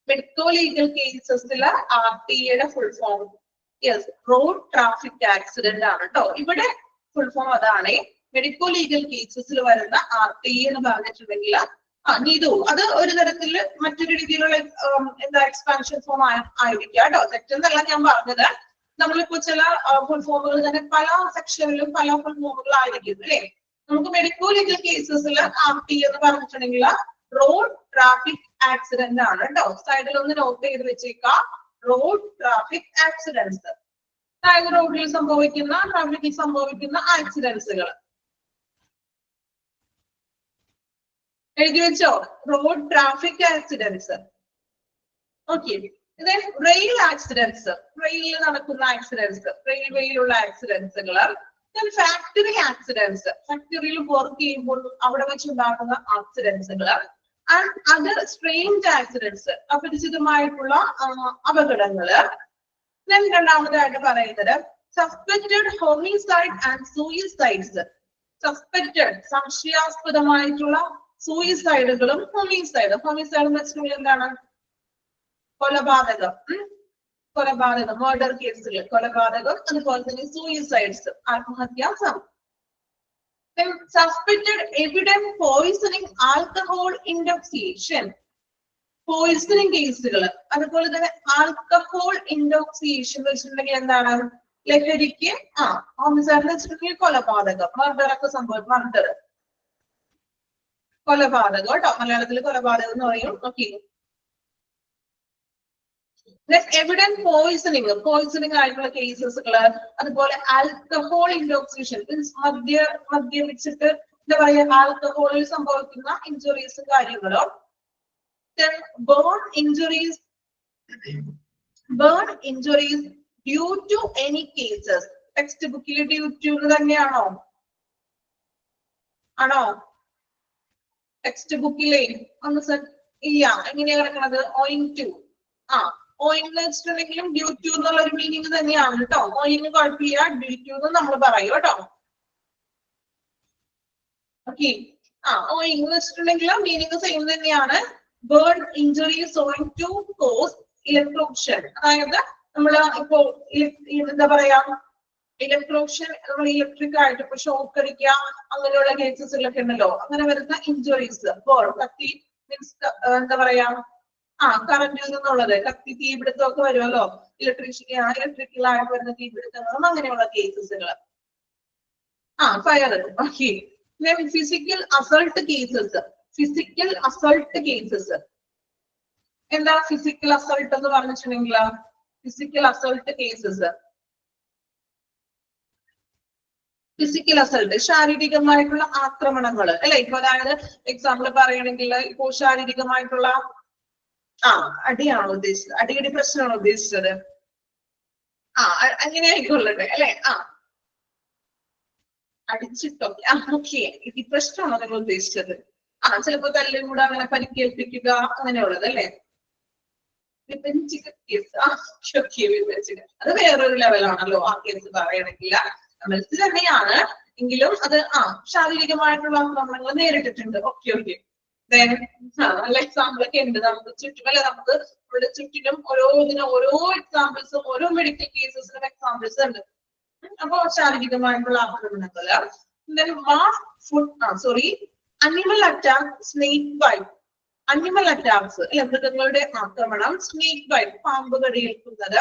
മെഡിക്കോ ലീഗൽ കേസസില് RTA full form road traffic accident ആണ് കേട്ടോ. ഇവിടെ ഫുൾ ഫോം അതാണ്. മെഡിക്കോ ലീഗൽ കേസസിൽ വരുന്ന RTA എന്ന് പറഞ്ഞിട്ടുണ്ടെങ്കിൽ നീതു അത് ഒരു തരത്തില് മറ്റൊരു രീതിയിലുള്ള എന്താ എക്സ്പാൻഷൻ ഫോം ആയിരിക്കാം കേട്ടോ. തെറ്റെന്നല്ല ഞാൻ പറഞ്ഞത്. നമ്മളിപ്പോ ചില ഫുൾ ഫോമുകൾ തന്നെ പല സെക്ഷനിലും പല ഫുൾ ഫോമുകളായിരിക്കും അല്ലെ. നമുക്ക് മെഡിക്കോ ലീഗൽ കേസസിൽ RTA എന്ന് പറഞ്ഞിട്ടുണ്ടെങ്കിൽ റോഡ് ട്രാഫിക് ആക്സിഡന്റ് ആണ് കേട്ടോ. സൈഡിൽ ഒന്ന് നോട്ട് ചെയ്ത് വെച്ചേക്കാം. റോഡ് ട്രാഫിക് ആക്സിഡൻസ്, അതായത് റോഡിൽ സംഭവിക്കുന്ന ട്രാഫിക്കിൽ സംഭവിക്കുന്ന ആക്സിഡൻസുകൾ എഴുതി വെച്ചോ. Road traffic accidents. Okay, rail accidents, റെയിലിൽ നടക്കുന്ന ആക്സിഡൻസ്, റെയിൽവേയിലുള്ള ആക്സിഡൻസുകൾ. ഫാക്ടറി ആക്സിഡൻസ്, ഫാക്ടറിയിൽ വർക്ക് ചെയ്യുമ്പോൾ അവിടെ വെച്ചുണ്ടാകുന്ന ആക്സിഡൻസുകൾ. ആൻഡ് അതർ സ്ട്രേഞ്ച് ആക്സിഡൻസ്, അപരിചിതമായിട്ടുള്ള അപകടങ്ങള്. രണ്ടാമതായിട്ട് പറയുന്നത് suspected homicide and suicides. Suspected സംശയാസ്പദമായിട്ടുള്ള സൂയിസൈഡുകളും ഹോമിസൈഡ്. ഹോമിസൈഡ് എന്ന് വെച്ചിട്ടുണ്ടെങ്കിൽ എന്താണ്? കൊലപാതകം, കൊലപാതകം, മർഡർ കേസുകൾ, കൊലപാതകം. അതുപോലെ തന്നെ സൂയിസൈഡ്സ്, ആത്മഹത്യാശ്രമം. Suspected evident poisoning, alcohol intoxication, poisoning കേസുകൾ. അതുപോലെ തന്നെ ആൽക്കഹോൾ ഇൻടോക്സിയേഷൻ വെച്ചിട്ടുണ്ടെങ്കിൽ എന്താണ്? ലഹരിക്ക് ഹോമിസൈഡ് വെച്ചിട്ടുണ്ടെങ്കിൽ കൊലപാതകം, മർഡർ ഒക്കെ സംഭവിക്കും. മർഡർ, കൊലപാതകം കേട്ടോ. മലയാളത്തിൽ കൊലപാതകം എന്ന് പറയും. ഓക്കെ, എവിഡന്റ് പോയിസണിങ്, പോയിസണിങ് ആയിട്ടുള്ള കേസസുകള്. അതുപോലെ ആൽക്കഹോൾ ഇൻടോക്സിയേഷൻ, മദ്യപിച്ചിട്ട് എന്താ പറയാ ആൽക്കഹോളിൽ സംഭവിക്കുന്ന ഇഞ്ചുറീസും കാര്യങ്ങളും. Burn injuries, burn injuries due to any cases. Text ബുക്കിൽ ഡ്യൂ ടു തന്നെയാണോ? ആണോ? ടെക്സ്റ്റ് ബുക്കിലെ ഒന്ന് ഇല്ല, എങ്ങനെയാ കിടക്കുന്നത്? Owing to. ഓയിങ് വെച്ചിട്ടുണ്ടെങ്കിലും ഡ്യൂ ടു എന്നുള്ള ഒരു മീനിങ് തന്നെയാണ് കേട്ടോ. ഓയിങ് കുഴപ്പമില്ല, ഡ്യൂ ടു എന്ന് നമ്മൾ പറയും കേട്ടോ. ഓക്കെ, ഓയിങ് വെച്ചിട്ടുണ്ടെങ്കിൽ മീനിങ് സെയിം തന്നെയാണ്. Burn injuries owing to cause electrocution, അതായത് നമ്മള് ഇപ്പോ എന്താ പറയാ ഇലക്ട്രോഷൻ, നമ്മൾ ഇലക്ട്രിക് ആയിട്ട് ഇപ്പൊ ഷോക്ക് അടിക്കുക അങ്ങനെയുള്ള കേസസിലൊക്കെ ഉണ്ടല്ലോ. അങ്ങനെ വരുന്ന ഇഞ്ചുറീസ്, കത്തി മീൻസ് എന്താ പറയാ കറന്റിൽ നിന്നുള്ളത്, കത്തി തീപിടുത്തമൊക്കെ വരുമല്ലോ. ഇലക്ട്രിക്കലായിട്ട് വരുന്ന തീപിടുത്തങ്ങളും അങ്ങനെയുള്ള കേസസുകൾ. Fire. Okay, physical assault cases. Physical assault cases എന്താ? ഫിസിക്കൽ അസൾട്ട് എന്ന് പറഞ്ഞിട്ടുണ്ടെങ്കിൽ, physical assault cases physical assault, ശാരീരികമായിട്ടുള്ള ആക്രമണങ്ങൾ അല്ലെ. ഇപ്പൊ അതായത് എക്സാമ്പിൾ പറയുകയാണെങ്കിൽ ഇപ്പോ ശാരീരികമായിട്ടുള്ള അടിയാണോ ഉദ്ദേശിച്ചത്, അടിയടി പ്രശ്നമാണോ ഉദ്ദേശിച്ചത്? അങ്ങനെ ആയിക്കൊള്ളട്ടെ അല്ലെ. അടിച്ചിട്ടോ, ഓക്കെ, ഈ പ്രശ്നമാണോ നിങ്ങൾ ഉദ്ദേശിച്ചത്? ചിലപ്പോ തല്ലും കൂടെ അങ്ങനെ പരിക്കേൽപ്പിക്കുക അങ്ങനെയുള്ളത് അല്ലെ. വിഭജിക്കുക, അത് വേറൊരു ലെവലാണല്ലോ ആ കേസ് പറയണമെങ്കിൽ. മനസ്സിൽ തന്നെയാണ് എങ്കിലും അത് ശാരീരികമായിട്ടുള്ള ആക്രമണങ്ങൾ നേരിട്ടിട്ടുണ്ട്. Okay okay. നല്ല എക്സാമ്പിൾ ഒക്കെ ഉണ്ട് നമുക്ക് ചുറ്റും അല്ലെ. നമുക്ക് നമ്മുടെ ചുറ്റിനും ഓരോ എക്സാമ്പിൾസും ഓരോ മെഡിക്കൽ കേസസിനും എക്സാമ്പിൾസ് ഉണ്ട്. അപ്പൊ ശാരീരികമായിട്ടുള്ള ആക്രമണങ്ങൾ. Animal attack, snake bite. Animal attacks അല്ലെ, മൃഗങ്ങളുടെ ആക്രമണം. സ്നേക്ക് ബൈറ്റ്, പാമ്പ് കടിയേൽക്കുന്നത്.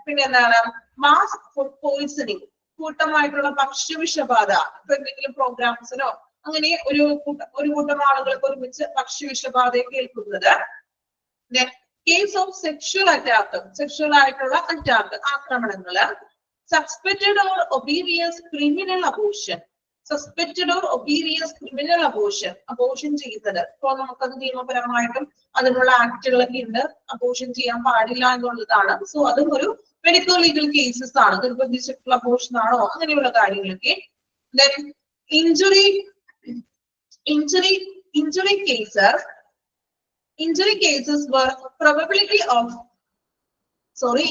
പിന്നെ എന്താണ്, മാസ് ഫുഡ് പോയിസണിങ്, കൂട്ടമായിട്ടുള്ള ഭക്ഷ്യവിഷബാധ. ഇപ്പൊ എന്തെങ്കിലും പ്രോഗ്രാംസിനോ അങ്ങനെ ഒരു കൂട്ടം ആളുകൾക്ക് ഒരുമിച്ച് ഭക്ഷ്യവിഷബാധയൊക്കെ ഏൽക്കുന്നത്. Case of sexual attack, sexual ആയിട്ടുള്ള അറ്റാക്ക്, ആക്രമണങ്ങള്. Suspected or obvious criminal abortion, suspected or obvious criminal abortion, abortion ചെയ്യുന്നത്. ഇപ്പൊ നമുക്കത് നിയമപരമായിട്ടും അതിനുള്ള ആക്ടുകളൊക്കെ ഉണ്ട്. അബോർഷൻ ചെയ്യാൻ പാടില്ല എന്നുള്ളതാണ്. സോ അതും ഒരു മെഡിക്കൽ ലീഗൽ കേസസ് ആണ്. നിർബന്ധിച്ചിട്ടുള്ള അബോർഷൻ ആണോ അങ്ങനെയുള്ള കാര്യങ്ങളൊക്കെ. Injury cases were probability of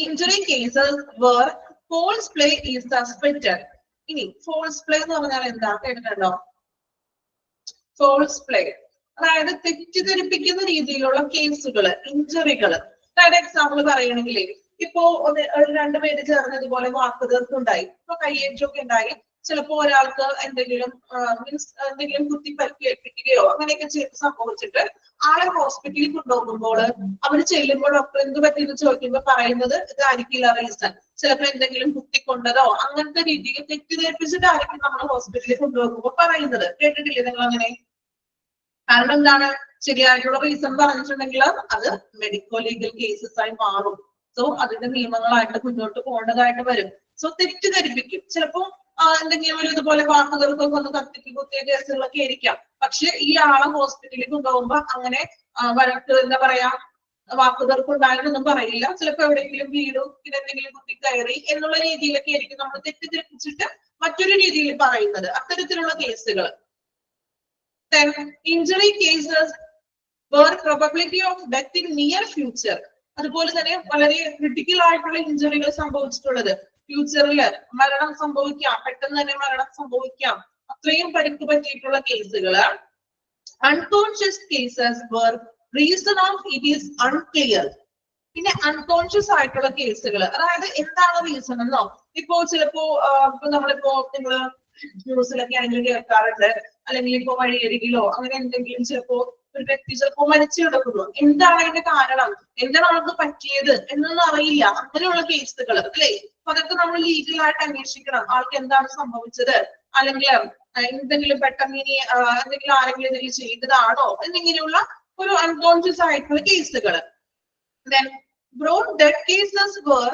injury cases where false play is suspected. ഇനി ഫോൾസ് പ്ലേ എന്ന് പറഞ്ഞാൽ എന്താ കേട്ടിട്ടുണ്ടോ? ഫോൾസ് പ്ലേ അതായത് തെറ്റിദ്ധരിപ്പിക്കുന്ന രീതിയിലുള്ള കേസുകൾ, ഇഞ്ചുറികൾ. അതായത് എക്സാമ്പിൾ പറയുകയാണെങ്കിൽ ഇപ്പോ രണ്ടുപേര് ചേർന്നതുപോലെ വാക്കുതർക്കുണ്ടായി, ഇപ്പൊ കയ്യേറ്റമൊക്കെ ഉണ്ടായി. ചിലപ്പോ ഒരാൾക്ക് എന്തെങ്കിലും കുത്തി പരിക്കേൽപ്പിക്കുകയോ അങ്ങനെയൊക്കെ സംഭവിച്ചിട്ട് ആളെ ഹോസ്പിറ്റലിൽ കൊണ്ടുപോകുമ്പോൾ അവർ ചെല്ലുമ്പോൾ ഡോക്ടർ എന്ത് പറ്റിയെന്ന് ചോദിക്കുമ്പോൾ പറയുന്നത് ഇതായിരിക്കില്ല റീസൺ. ചിലപ്പോ എന്തെങ്കിലും കുത്തിക്കൊണ്ടതോ അങ്ങനത്തെ രീതിയിൽ തെറ്റിദ്ധരിപ്പിച്ചിട്ടായിരിക്കും നമ്മൾ ഹോസ്പിറ്റലിൽ കൊണ്ടുപോകുമ്പോൾ പറയുന്നത്. കേട്ടിട്ടില്ലേ നിങ്ങൾ അങ്ങനെ? കാരണം എന്താണ്, ശരിയായിട്ടുള്ള റീസൺ പറഞ്ഞിട്ടുണ്ടെങ്കിൽ അത് മെഡിക്കോ ലീഗൽ കേസസ് ആയി മാറും. സോ അതിന്റെ നിയമങ്ങളായിട്ട് മുന്നോട്ട് പോകേണ്ടതായിട്ട് വരും. സോ തെറ്റിദ്ധരിപ്പിക്കും. ചിലപ്പോ എന്തെങ്കിലും ഇതുപോലെ വാക്കുകൾക്കൊക്കെ ഒന്ന് കത്തിക്ക് കുത്തിയ കേസുകളൊക്കെ ആയിരിക്കാം. പക്ഷെ ഈ ആളെ ഹോസ്പിറ്റലിൽ കൊണ്ടുപോകുമ്പോ അങ്ങനെ വഴക്ക് എന്താ പറയാ വാക്കുകൾക്കുണ്ടായെന്നൊന്നും പറയില്ല. ചിലപ്പോ എവിടെയെങ്കിലും വീടും പിന്നെ എന്തെങ്കിലും കുത്തി കയറി എന്നുള്ള രീതിയിലൊക്കെ ആയിരിക്കും നമ്മൾ തെറ്റിദ്ധരിപ്പിച്ചിട്ട് മറ്റൊരു രീതിയിൽ പറയുന്നത്. അത്തരത്തിലുള്ള കേസുകൾ. Injury cases where probability of death in near future. അതുപോലെ തന്നെ വളരെ ക്രിട്ടിക്കൽ ആയിട്ടുള്ള ഇഞ്ചുറികൾ സംഭവിച്ചിട്ടുള്ളത്. ഫ്യൂച്ചറിൽ മരണം സംഭവിക്കാം, പെട്ടെന്ന് തന്നെ മരണം സംഭവിക്കാം. അത്രയും പരിക്ക് പറ്റിയിട്ടുള്ള കേസുകള്. Unconscious cases where reason of it is unclear. പിന്നെ അൺകോൺഷ്യസ് ആയിട്ടുള്ള കേസുകൾ, അതായത് എന്താണ് റീസൺ എന്നോ. ഇപ്പോ ചിലപ്പോ നമ്മളിപ്പോ നിങ്ങള് ന്യൂസിലൊക്കെ ആണെങ്കിലും കേൾക്കാറുണ്ട്, അല്ലെങ്കിൽ ഇപ്പോ വഴിയരികിലോ അങ്ങനെ എന്തെങ്കിലും ചിലപ്പോ ഒരു വ്യക്തി ചിലപ്പോ മരിച്ചു കിടക്കുന്നു. എന്താണ് അതിന്റെ കാരണം, എന്താണ് അവർക്ക് പറ്റിയത് എന്നൊന്നും അറിയില്ല. അങ്ങനെയുള്ള കേസുകൾ അല്ലെ. അപ്പൊ അതൊക്കെ നമ്മൾ ലീഗലായിട്ട് അന്വേഷിക്കണം. ആൾക്ക് എന്താണ് സംഭവിച്ചത്, അല്ലെങ്കിൽ എന്തെങ്കിലും പെട്ടെന്ന് ഇനി എന്തെങ്കിലും ആരെങ്കിലും എന്തെങ്കിലും ചെയ്തതാണോ എന്നിങ്ങനെയുള്ള ഒരു അൺകോൺഷ്യസ് ആയിട്ടുള്ള കേസുകൾ. Brought dead cases where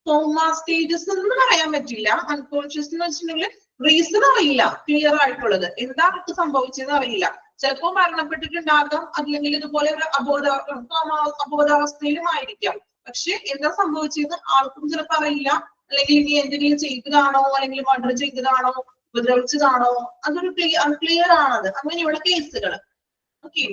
coma stages എന്ന് പറയാൻ പറ്റില്ല. അൺകോൺഷ്യസ് എന്ന് വെച്ചിട്ടുണ്ടെങ്കിൽ റീസൺ അറിയില്ല, ക്ലിയർ ആയിട്ടുള്ളത് എന്താ അവർക്ക് സംഭവിച്ചതെന്ന് അറിയില്ല. ചിലപ്പോ മരണപ്പെട്ടിട്ടുണ്ടാകാം, അല്ലെങ്കിൽ ഇതുപോലെ ഒരു അബോധാവസ്ഥയിലും ആയിരിക്കാം. പക്ഷെ എന്താ സംഭവിച്ചത് ആൾക്കും ചിലപ്പോൾ അറിയില്ല. അല്ലെങ്കിൽ ഇനി എന്തെങ്കിലും ചെയ്തതാണോ, അല്ലെങ്കിൽ മർഡർ ചെയ്തതാണോ, ഉപദ്രവിച്ചതാണോ, അതൊരു അൺക്ലിയർ ആണത്. അങ്ങനെയുള്ള കേസുകൾ. Okay.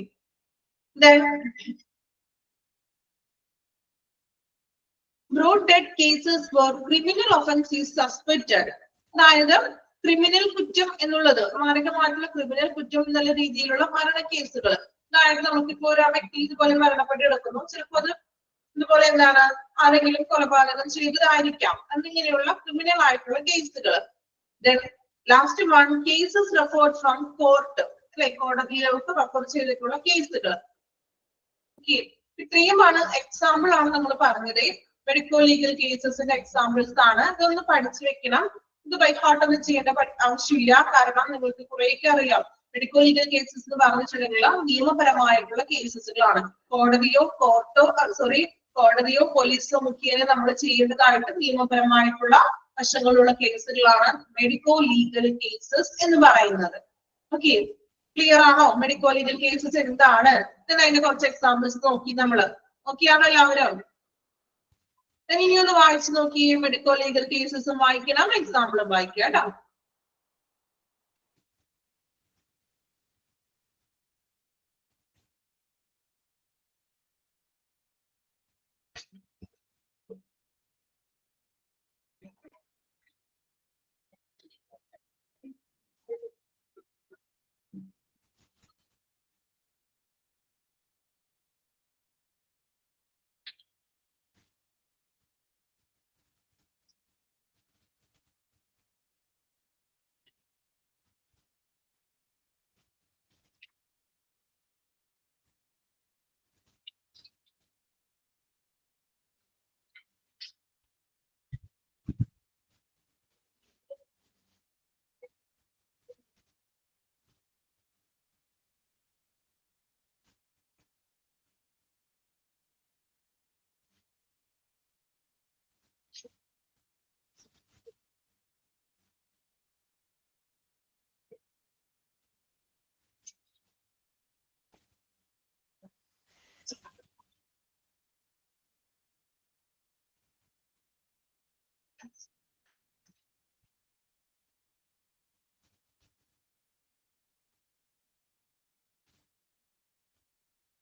Broad dead cases where criminal offense is suspected. അതായത് ക്രിമിനൽ കുറ്റം എന്നുള്ളത് മാരകമായിട്ടുള്ള ക്രിമിനൽ കുറ്റം എന്നുള്ള രീതിയിലുള്ള മരണ കേസുകൾ. അതായത് നമുക്കിപ്പോ ഒരു വ്യക്തി ഇതുപോലെ മരണപ്പെട്ട് കിടക്കുന്നു. ചിലപ്പോ അത് ഇതുപോലെ എന്താണ് ആരെങ്കിലും കൊലപാതകം ചെയ്തതായിരിക്കാം. എന്നിങ്ങനെയുള്ള ക്രിമിനൽ ആയിട്ടുള്ള കേസുകൾ. Last one, cases referred from court, അല്ലെ, കോടതിയിലേക്ക് റെഫർ ചെയ്തിട്ടുള്ള കേസുകൾ. ഇത്രയുമാണ് എക്സാമ്പിൾ ആണ് നമ്മൾ പറഞ്ഞത്. മെഡിക്കോ ലീഗൽ കേസസിന്റെ എക്സാമ്പിൾസ് ആണ്. ഇതൊന്ന് പഠിച്ചു വെക്കണം. ഇത് ബൈ ഹാർട്ട് ഒന്നും ചെയ്യേണ്ട ആവശ്യമില്ല. കാരണം നിങ്ങൾക്ക് കുറേയൊക്കെ അറിയാം. മെഡിക്കോ ലീഗൽ കേസസ് എന്ന് പറഞ്ഞിട്ടുണ്ടെങ്കിൽ നിയമപരമായിട്ടുള്ള കേസസുകളാണ്. കോടതിയോ പോലീസോ മുഖേന നമ്മൾ ചെയ്യേണ്ടതായിട്ട് നിയമപരമായിട്ടുള്ള വശങ്ങളുള്ള കേസുകളാണ് മെഡിക്കോ ലീഗൽ കേസസ് എന്ന് പറയുന്നത്. ഓക്കെ, ക്ലിയർ ആണോ? മെഡിക്കോ ലീഗൽ കേസസ് എന്താണ്? അതിന്റെ കുറച്ച് എക്സാമ്പിൾസ് നോക്കി നമ്മള്. ഓക്കെ ആണോ എല്ലാവരും? ഇനി ഒന്ന് വായിച്ചു നോക്കി. മെഡിക്കോ ലീഗൽ കേസസും വായിക്കണം, എക്സാമ്പിളും വായിക്കുക കേട്ടോ.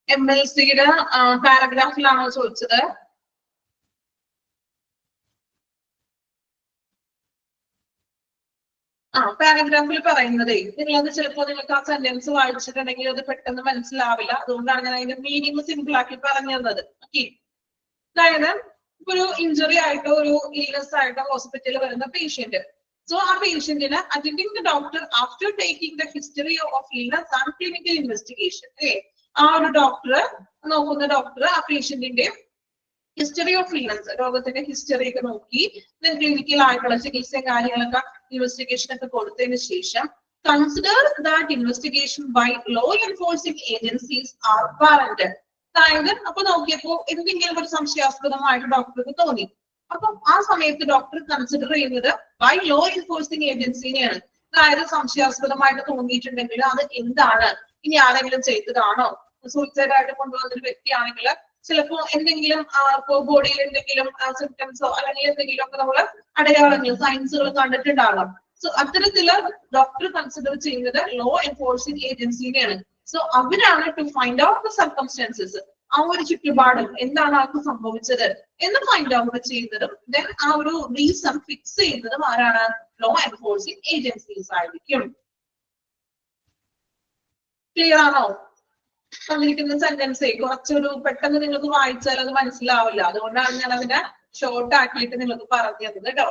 MLC-യുടെ പാരഗ്രാഫിലാണോ ചോദിച്ചത്? പാരഗ്രാഫിൽ പറയുന്നതേ നിങ്ങളത് ചിലപ്പോൾ നിങ്ങൾക്ക് ആ സെന്റൻസ് വായിച്ചിട്ടുണ്ടെങ്കിൽ അത് പെട്ടെന്ന് മനസ്സിലാവില്ല. അതുകൊണ്ടാണ് ഞാൻ അതിന്റെ മീനിങ് സിമ്പിൾ ആക്കി പറഞ്ഞു തന്നത്. ഓക്കെ, അതായത് ഒരു ഇഞ്ചുറി ആയിട്ടോ ഒരു ഇൽനെസ് ആയിട്ടോ ഹോസ്പിറ്റലിൽ വരുന്ന പേഷ്യന്റ്. സോ ആ പേഷ്യന്റിന് attending the doctor after taking the history of illness and clinical investigation. ആ ഒരു ഡോക്ടർ നോക്കുന്ന ഡോക്ടർ ആ പേഷ്യന്റിന്റെ ഹിസ്റ്ററി ഓഫ് ഇൽനെസ്, രോഗത്തിന്റെ ഹിസ്റ്ററി ഒക്കെ നോക്കി ക്ലിനിക്കൽ ആയിട്ടുള്ള ചികിത്സയും കാര്യങ്ങളൊക്കെ ഇൻവെസ്റ്റിഗേഷൻ ഒക്കെ കൊടുത്തതിന് ശേഷം consider that investigation by law enforcing agencies are warranted. അതായത് അപ്പൊ നോക്കിയപ്പോ എന്തെങ്കിലും ഒരു സംശയാസ്പദമായിട്ട് ഡോക്ടർക്ക് തോന്നി. അപ്പൊ ആ സമയത്ത് ഡോക്ടർ കൺസിഡർ ചെയ്യുന്നത് ബൈ ലോ എൻഫോഴ്സിംഗ് ഏജൻസിനെയാണ്. അതായത് സംശയാസ്പദമായിട്ട് തോന്നിയിട്ടുണ്ടെങ്കിൽ അത് എന്താണ്, ഇനി ആരെങ്കിലും ചെയ്തതാണോ, സൂയിസൈഡ് ആയിട്ട് കൊണ്ടുവന്നൊരു വ്യക്തിയാണെങ്കിൽ ചിലപ്പോ എന്തെങ്കിലും ബോഡിയിൽ എന്തെങ്കിലും സിംറ്റംസോ അല്ലെങ്കിൽ എന്തെങ്കിലും ഒക്കെ നമ്മള് അടയാളങ്ങൾ സയൻസുകൾ കണ്ടിട്ടുണ്ടാകാം. സോ അത്തരത്തില് ഡോക്ടർ കൺസിഡർ ചെയ്യുന്നത് ലോ എൻഫോഴ്സിംഗ് ഏജൻസിനെയാണ്. സോ അവരാണ് to find out the circumstances, ആ ഒരു ചുറ്റുപാടും എന്താണ് ആൾക്ക് സംഭവിച്ചത് എന്ന് ഫൈൻഡ് ഔട്ട് ചെയ്യുന്നതും ദെൻ ആ ഒരു റീസൺ ഫിക്സ് ചെയ്യുന്നതും ആരാണ്? ലോ എൻഫോഴ്സിംഗ് ഏജൻസീസ് ആയിരിക്കും. ക്ലിയർ ആണോ? തന്നിരിക്കുന്ന സെന്റൻസേ കുറച്ചൊരു പെട്ടെന്ന് നിങ്ങൾക്ക് വായിച്ചാൽ അത് മനസ്സിലാവില്ല. അതുകൊണ്ടാണ് ഞാൻ അതിനെ ഷോർട്ട് ആക്കിയിട്ട് നിങ്ങൾക്ക് പറഞ്ഞു തന്നത് കേട്ടോ.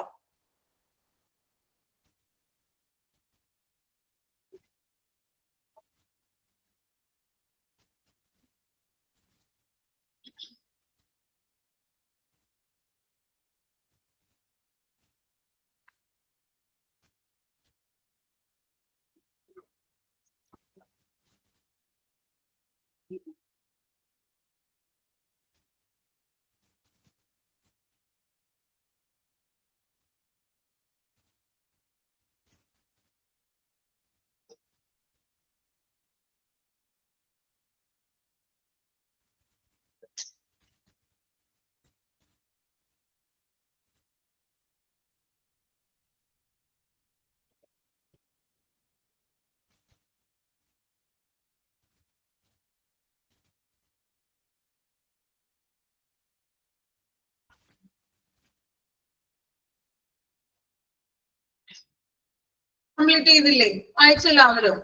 കംപ്ലീറ്റ് ചെയ്തില്ലേ? വായിച്ചെല്ലാവരും?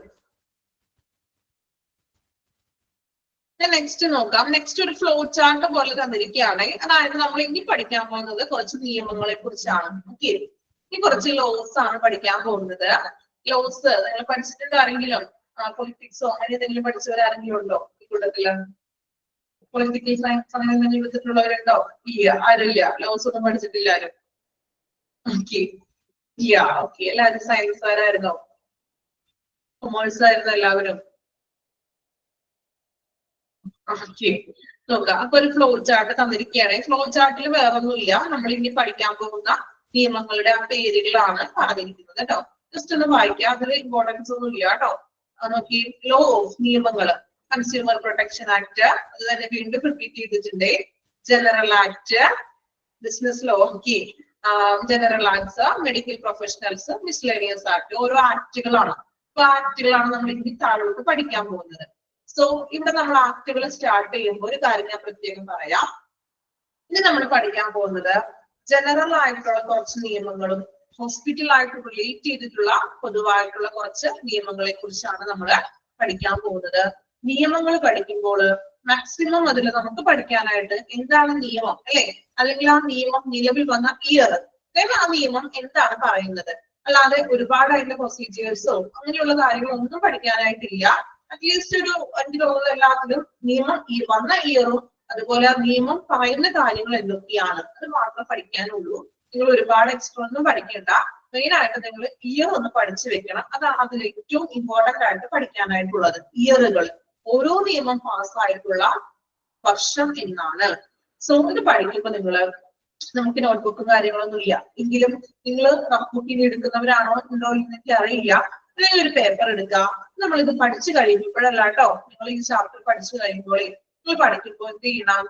നെക്സ്റ്റ് നോക്കാം. നെക്സ്റ്റ് ഒരു ഫ്ലോ ചാർട്ട് പോലെ തന്നിരിക്കുകയാണ്. അതായത് നമ്മൾ ഇനി പഠിക്കാൻ പോകുന്നത് കുറച്ച് നിയമങ്ങളെ കുറിച്ചാണ്. ഓക്കെ, ഇനി കുറച്ച് ലോസ് ആണ് പഠിക്കാൻ പോകുന്നത്. ലോസ് നിങ്ങൾ പഠിച്ചിട്ടുണ്ട് ആരെങ്കിലും? പൊളിറ്റിക്സോ അങ്ങനെ എന്തെങ്കിലും പഠിച്ചവരാരെങ്കിലും ഉണ്ടോ ഈ കൂട്ടത്തില്? പൊളിറ്റിക്കൽ സയൻസ് അങ്ങനെ എന്തെങ്കിലും എടുത്തിട്ടുള്ളവരുണ്ടോ? ഇല്ല, ആരുമില്ല. ലോസ് ഒന്നും പഠിച്ചിട്ടില്ല ആരും. ഓക്കെ, ഇല്ല. ഓക്കെ, എല്ലാവരും സയൻസുകാരായിരുന്നോ? കൊമേഴ്സ് ആയിരുന്നു എല്ലാവരും? ഓക്കെ, നോക്കാം. അപ്പൊ ഒരു ഫ്ലോ ചാർട്ട് തന്നിരിക്കുകയാണ്. ഫ്ലോ ചാർട്ടിൽ വേറൊന്നുമില്ല. നമ്മൾ ഇനി പഠിക്കാൻ പോകുന്ന നിയമങ്ങളുടെ ആ പേരുകളാണ് പറഞ്ഞിരിക്കുന്നത് കേട്ടോ. ജസ്റ്റ് ഒന്ന് വായിക്കാം, അതിൽ ഇമ്പോർട്ടൻസ് ഒന്നും ഇല്ല കേട്ടോ. നോക്കി, ലോ ഓഫ് നിയമങ്ങൾ, കൺസ്യൂമർ പ്രൊട്ടക്ഷൻ ആക്ട്, അത് തന്നെ വീണ്ടും റിപ്പീറ്റ് ചെയ്തിട്ടുണ്ട്. General act, business law, okay, general acts, medical professionals, miscellaneous act, ഓരോ ആക്ടുകളാണ്. അപ്പൊ ആക്ടുകളാണ് നമ്മൾ ഇനി താഴോട്ട് പഠിക്കാൻ പോകുന്നത്. സോ ഇവിടെ നമ്മൾ ആക്ടുകൾ സ്റ്റാർട്ട് ചെയ്യുമ്പോൾ ഒരു കാര്യം ഞാൻ പ്രത്യേകം പറയാം. ഇനി നമ്മൾ പഠിക്കാൻ പോകുന്നത് ജനറൽ ആയിട്ടുള്ള കുറച്ച് നിയമങ്ങളും ഹോസ്പിറ്റലായിട്ട് റിലേറ്റ് ചെയ്തിട്ടുള്ള പൊതുവായിട്ടുള്ള കുറച്ച് നിയമങ്ങളെ കുറിച്ചാണ് നമ്മൾ പഠിക്കാൻ പോകുന്നത്. നിയമങ്ങൾ പഠിക്കുമ്പോൾ മാക്സിമം അതിൽ നമുക്ക് പഠിക്കാനായിട്ട് എന്താണ് നിയമം, അല്ലെ, അല്ലെങ്കിൽ ആ നിയമം നിലവിൽ വന്ന ഇയർ, ആ നിയമം എന്താണ് പറയുന്നത്, അല്ലാതെ ഒരുപാട് അതിന്റെ പ്രൊസീജിയേഴ്സോ അങ്ങനെയുള്ള കാര്യങ്ങളൊന്നും പഠിക്കാനായിട്ടില്ല. അറ്റ്ലീസ്റ്റ് ഒരു എനിക്ക് തോന്നുന്നത് എല്ലാത്തിലും നിയമം വന്ന ഇയറും അതുപോലെ നിയമം പറയുന്ന കാര്യങ്ങൾ എന്തൊക്കെയാണ് അത് മാത്രം പഠിക്കാനുള്ളൂ. നിങ്ങൾ ഒരുപാട് എക്സ്ട്രാ ഒന്നും പഠിക്കേണ്ട. മെയിൻ ആയിട്ട് നിങ്ങൾ ഇയർ ഒന്ന് പഠിച്ചു വെക്കണം. അതാണ് അതിൽ ഏറ്റവും ഇമ്പോർട്ടന്റ് ആയിട്ട് പഠിക്കാനായിട്ടുള്ളത്. ഇയറുകൾ, ഓരോ നിയമം പാസ്സായിട്ടുള്ള വർഷം എന്നാണ്. സോ ഇത് പഠിക്കുമ്പോൾ നമുക്ക് നോട്ട്ബുക്കും കാര്യങ്ങളൊന്നും ഇല്ല എങ്കിലും നിങ്ങൾ ബുക്കിൽ എടുക്കുന്നവരാണോ ഉണ്ടോ എന്നൊക്കെ അറിയില്ല. അല്ലെങ്കിൽ ഒരു പേപ്പർ എടുക്കുക. നമ്മൾ ഇത് പഠിച്ചു കഴിയുമ്പോഴല്ല കേട്ടോ, നിങ്ങൾ ഈ ചാപ്റ്റർ പഠിച്ചു കഴിയുമ്പോൾ നിങ്ങൾ പഠിക്കുമ്പോൾ എന്ത് ചെയ്യണം,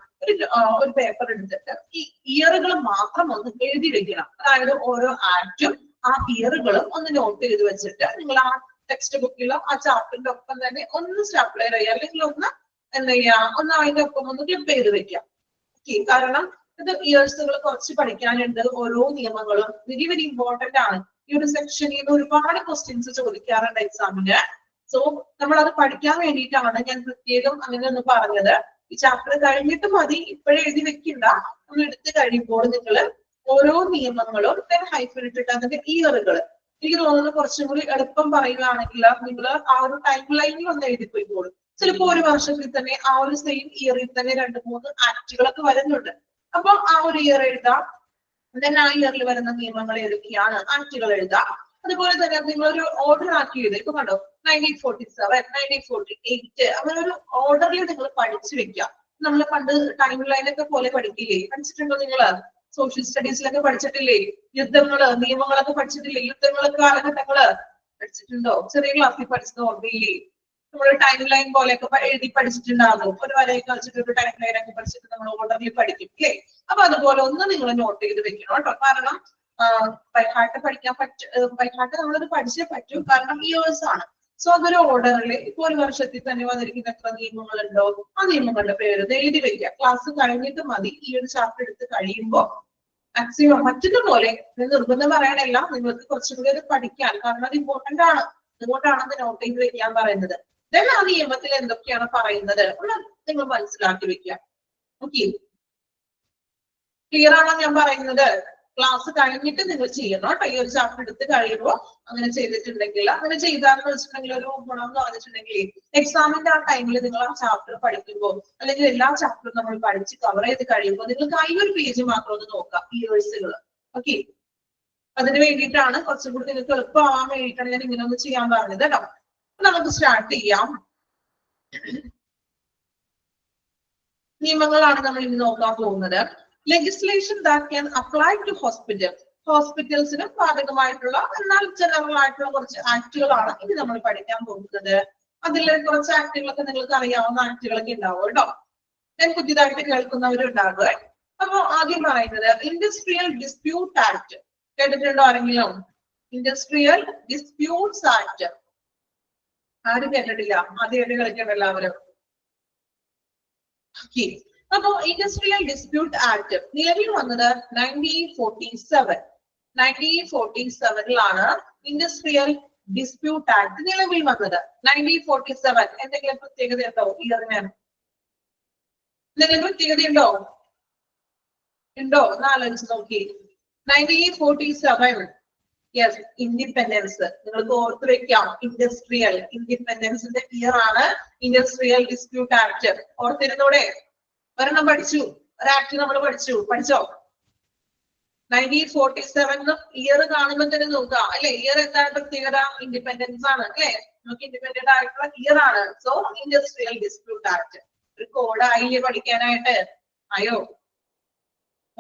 ഒരു പേപ്പർ എടുത്തിട്ട് ഈ ഇയറുകൾ മാത്രം ഒന്ന് എഴുതി വെക്കണം. അതായത് ഓരോ ആക്ടും ആ ഇയറുകളും ഒന്ന് നോട്ട് ചെയ്ത് വെച്ചിട്ട് നിങ്ങൾ ആ ടെക്സ്റ്റ് ബുക്കിലോ ആ ചാപ്റ്ററിന്റെ ഒപ്പം തന്നെ ഒന്ന് സ്റ്റാപ്ലർ ചെയ്യുക, അല്ലെങ്കിൽ ഒന്ന് എന്താ ചെയ്യാ, ഒന്ന് അതിന്റെ ഒപ്പം ഒന്ന് ക്ലിപ്പ് ചെയ്ത് വെക്കാം. ഓക്കെ, കാരണം ഇത് ഇയേഴ്സുകൾ കുറച്ച് പഠിക്കാനുണ്ട്. ഓരോ നിയമങ്ങളും വെരി വെരി ഇമ്പോർട്ടന്റ് ആണ്. ഈ ഒരു സെക്ഷനിൽ നിന്ന് ഒരുപാട് ക്വസ്റ്റ്യൻസ് ചോദിക്കാറുണ്ട് എക്സാമിന്. സോ നമ്മൾ അത് പഠിക്കാൻ വേണ്ടിയിട്ടാണ് ഞാൻ പ്രത്യേകം അങ്ങനെ ഒന്ന് പറഞ്ഞത്. ഈ ചാപ്റ്റർ കഴിഞ്ഞിട്ട് മതി, ഇപ്പോഴേ എഴുതി വെക്കണ്ട. നമ്മൾ എടുത്തു കഴിയുമ്പോൾ നിങ്ങൾ ഓരോ നിയമങ്ങളും ഹൈഫൻ ഇട്ടിട്ട് അതിന്റെ ഇയറുകൾ, എനിക്ക് തോന്നുന്നു കുറച്ചും കൂടി എളുപ്പം പറയുകയാണെങ്കിൽ നിങ്ങൾ ആ ഒരു ടൈം ലൈനിൽ ഒന്ന് എഴുതിപ്പോയിക്കോളും. ചിലപ്പോൾ ഒരു വർഷത്തിൽ തന്നെ ആ ഒരു സെയിം ഇയറിൽ തന്നെ 2-3 ആക്ടുകളൊക്കെ വരുന്നുണ്ട്. അപ്പൊ ആ ഒരു ഇയർ എഴുതാം. ആ ഇയറിൽ വരുന്ന നിയമങ്ങൾ ഏതൊക്കെയാണ് ആക്ടുകൾ എഴുതാം. അതുപോലെ തന്നെ നിങ്ങളൊരു ഓർഡർ ആക്കി എഴുതുക. ഇപ്പൊ കണ്ടോ, 1947, 1948 അങ്ങനെ ഒരു ഓർഡറിൽ നിങ്ങൾ പഠിച്ചു വെക്കുക. നമ്മൾ പണ്ട് ടൈം ലൈനൊക്കെ പോലെ പഠിക്കില്ലേ, പഠിച്ചിട്ടുണ്ടോ നിങ്ങള്? സോഷ്യൽ സ്റ്റഡീസിലൊക്കെ പഠിച്ചിട്ടില്ലേ? യുദ്ധങ്ങള്, നിയമങ്ങളൊക്കെ പഠിച്ചിട്ടില്ലേ? യുദ്ധങ്ങളൊക്കെ കാലഘട്ടങ്ങള് പഠിച്ചിട്ടുണ്ടോ? ചെറിയ ക്ലാസ്സിൽ പഠിച്ചത് ഓർമ്മയില്ലേ? നമ്മൾ ടൈം ലൈൻ പോലെയൊക്കെ എഴുതി പഠിച്ചിട്ടുണ്ടാകും. ഒരു വരയൊക്കെ വെച്ചിട്ട് ഒരു ടൈം ലൈൻ ഒക്കെ പഠിച്ചിട്ട് നമ്മൾ ഓർഡറിൽ പഠിക്കും അല്ലേ? അപ്പൊ അതുപോലെ ഒന്ന് നിങ്ങൾ നോട്ട് ചെയ്ത് വെക്കണം കേട്ടോ. കാരണം ബൈഹാർട്ട് പഠിക്കാൻ ബൈഹാർട്ട് നമ്മളത് പഠിച്ചേ പറ്റൂ, കാരണം ഇയേഴ്സ് ആണ്. സോ അതൊരു ഓർഡറിൽ ഇപ്പൊ ഒരു വർഷത്തിൽ തന്നെ വന്നിരിക്കുന്ന എത്ര നിയമങ്ങളുണ്ടോ ആ നിയമങ്ങളുടെ പേര് എഴുതി വെക്കുക. ക്ലാസ് കഴിഞ്ഞിട്ട് മതി. ഈ ഒരു ചാപ്റ്റർ എടുത്ത് കഴിയുമ്പോൾ മാക്സിമം മറ്റൊരു പോലെ നിർബന്ധം പറയാനല്ല, നിങ്ങൾക്ക് കുറച്ചും കൂടി അത് പഠിക്കാൻ, കാരണം അത് ഇമ്പോർട്ടന്റ് ആണ്. അതുകൊണ്ടാണ് അത് നോട്ട് ചെയ്ത് വെക്കാൻ പറയുന്നത്. ദെൻ ആ നിയമത്തിൽ എന്തൊക്കെയാണ് പറയുന്നത് നിങ്ങൾ മനസ്സിലാക്കി വെക്കുക. ഓക്കെ, ക്ലിയർ ആണോ ഞാൻ പറയുന്നത്? ക്ലാസ് കഴിഞ്ഞിട്ട് നിങ്ങൾ ചെയ്യണം കേട്ടോ. ഈ ഒരു ചാപ്റ്റർ എടുത്ത് കഴിയുമ്പോൾ അങ്ങനെ ചെയ്തിട്ടുണ്ടെങ്കിൽ, അങ്ങനെ ചെയ്താന്ന് വെച്ചിട്ടുണ്ടെങ്കിൽ ഒരു ഗുണം എന്ന് പറഞ്ഞിട്ടുണ്ടെങ്കിൽ എക്സാമിന്റെ ആ ടൈമിൽ നിങ്ങൾ ആ ചാപ്റ്റർ പഠിക്കുമ്പോൾ, അല്ലെങ്കിൽ എല്ലാ ചാപ്റ്ററും നമ്മൾ പഠിച്ച് കവർ ചെയ്ത് കഴിയുമ്പോൾ നിങ്ങൾക്ക് ഈ ഒരു പേജ് മാത്രം ഒന്ന് നോക്കാം, ഇയേഴ്സുകൾ. ഓക്കെ, അതിന് വേണ്ടിയിട്ടാണ് കുറച്ചും കൂടി നിങ്ങൾക്ക് എളുപ്പമാവാൻ വേണ്ടിയിട്ടാണ് ഞാൻ ഇങ്ങനെ ഒന്ന് ചെയ്യാൻ പറഞ്ഞത് കേട്ടോ. നമുക്ക് സ്റ്റാർട്ട് ചെയ്യാം. നിയമങ്ങളാണ് നമ്മൾ ഇന്ന് നോക്കാൻ പോകുന്നത്. Legislation that can apply to hospital, ഹോസ്പിറ്റൽസിനും ബാധകമായിട്ടുള്ള എന്നാൽ ജനറൽ ആയിട്ടുള്ള കുറച്ച് ആക്ടുകളാണ് ഇനി നമ്മൾ പഠിക്കാൻ പോകുന്നത്. അതിൽ കുറച്ച് ആക്ടുകളൊക്കെ നിങ്ങൾക്ക് അറിയാവുന്ന ആക്ടുകളൊക്കെ ഉണ്ടാവും കേട്ടോ. ഞാൻ പുതിയതായിട്ട് കേൾക്കുന്നവരുണ്ടാകുക. അപ്പൊ ആദ്യം പറയുന്നത് ഇൻഡസ്ട്രിയൽ ഡിസ്പ്യൂട്ട് ആക്ട്. കേട്ടിട്ടുണ്ടോ ആരെങ്കിലും? ഇൻഡസ്ട്രിയൽ ഡിസ്പ്യൂട്ട്സ് ആക്ട് ആരും കേട്ടിട്ടില്ല? ആദ്യമായിട്ട് കളിക്കേണ്ട എല്ലാവരും. അപ്പൊ ഇൻഡസ്ട്രിയൽ ഡിസ്പ്യൂട്ട് ആക്ട് നിലവിൽ വന്നത് 1947. 1947 ഇൻഡസ്ട്രിയൽ ഡിസ്പ്യൂട്ട് ആക്ട് നിലവിൽ വന്നത്. 1947 എന്തെങ്കിലും പ്രത്യേകത ഉണ്ടോ? ഇയറിന് എന്തെങ്കിലും പ്രത്യേകതയുണ്ടോ? ഉണ്ടോ? ഒന്ന് ആലോചിച്ച് നോക്കി. 1947 യെസ്, ഇൻഡിപെൻഡൻസ്. നിങ്ങൾക്ക് ഓർത്ത് വെക്കാം, ഇൻഡസ്ട്രിയൽ ഇൻഡിപെൻഡൻസിന്റെ ഇയർ ആണ് ഇൻഡസ്ട്രിയൽ ഡിസ്പ്യൂട്ട് ആക്ട്. ഓർത്തിരുന്നൂടെ? ഒരെണ്ണം പഠിച്ചു, ഒരു ആക്ട് നമ്മൾ പഠിച്ചോ? 1947 ഇയർ കാണുമ്പോൾ തന്നെ നോക്കുക അല്ലെ, ഇയർ എന്താണ് പ്രത്യേകത? ഇൻഡിപെൻഡൻസ് ആണ് അല്ലെ, നമുക്ക് ഇൻഡിപെൻഡന്റ് ആയിട്ടുള്ള ഇയർ ആണ്. സോ ഇൻഡസ്ട്രിയൽ ഡിസ്പ്യൂട്ട് ആക്ട് ഒരു കോഡ് ആയില്ലേ പഠിക്കാനായിട്ട്? ആയോ?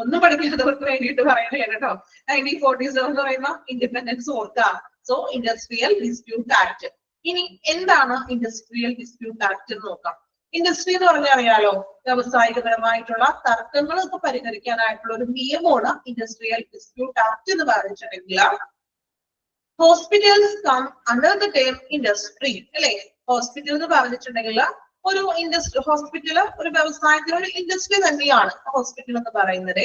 ഒന്നും പഠിക്കാത്തവർക്ക് വേണ്ടിയിട്ട് പറയുന്നത് കേട്ടോ. 1947 എന്ന് പറയുന്ന ഇൻഡിപെൻഡൻസ് ഓർക്കുക. So industrial dispute act. ഇനി എന്താണ് ഇൻഡസ്ട്രിയൽ ഡിസ്പ്യൂട്ട് ആക്ട് എന്ന് നോക്കാം. ഇൻഡസ്ട്രി എന്ന് പറഞ്ഞാൽ അറിയാലോ, വ്യാവസായികപരമായിട്ടുള്ള തർക്കങ്ങളൊക്കെ പരിഹരിക്കാനായിട്ടുള്ള ഒരു നിയമമാണ് ഇൻഡസ്ട്രിയൽ ഡിസ്പ്യൂട്ട് ആക്ട് എന്ന് പറഞ്ഞിട്ടുണ്ടെങ്കിൽ hospitals come under the term industry അല്ലെ. ഹോസ്പിറ്റൽ എന്ന് പറഞ്ഞിട്ടുണ്ടെങ്കിൽ ഒരു ഇൻഡസ്ട്രി, ഹോസ്പിറ്റൽ ഒരു വ്യവസായത്തിലെ ഒരു ഇൻഡസ്ട്രി തന്നെയാണ് ഹോസ്പിറ്റൽ എന്ന് പറയുന്നത്.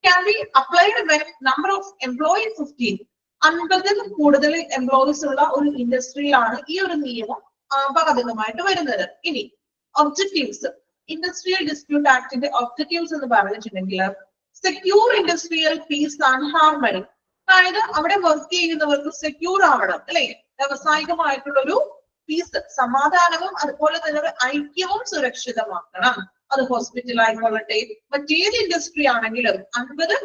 Can be applied when number of employees 15. 50 കൂടുതൽ എംപ്ലോയീസ് ഉള്ള ഒരു ഇൻഡസ്ട്രിയിലാണ് ഈ ഒരു നിയമം ബാധകമായിട്ട് വരുന്നത്. ഇനി ഒബ്ജക്റ്റീവ്സ്, ഇൻഡസ്ട്രിയൽ ഡിസ്പ്യൂട്ട് ആക്ടിന്റെ ഒബ്ജക്റ്റീവ്സ് എന്ന് പറഞ്ഞിട്ടുണ്ടെങ്കിൽ secure industrial piece and harmony. അതായത് അവിടെ വർക്ക് ചെയ്യുന്നവർക്ക് സെക്യൂർ ആവണം അല്ലെ, വ്യാവസായികമായിട്ടുള്ള ഒരു പീസ്, സമാധാനവും അതുപോലെ തന്നെ ഒരു ഐക്യവും സുരക്ഷിതമാക്കണം. അത് ഹോസ്പിറ്റൽ ആയിക്കൊള്ളട്ടെ, മറ്റേത് ഇൻഡസ്ട്രി ആണെങ്കിലും 50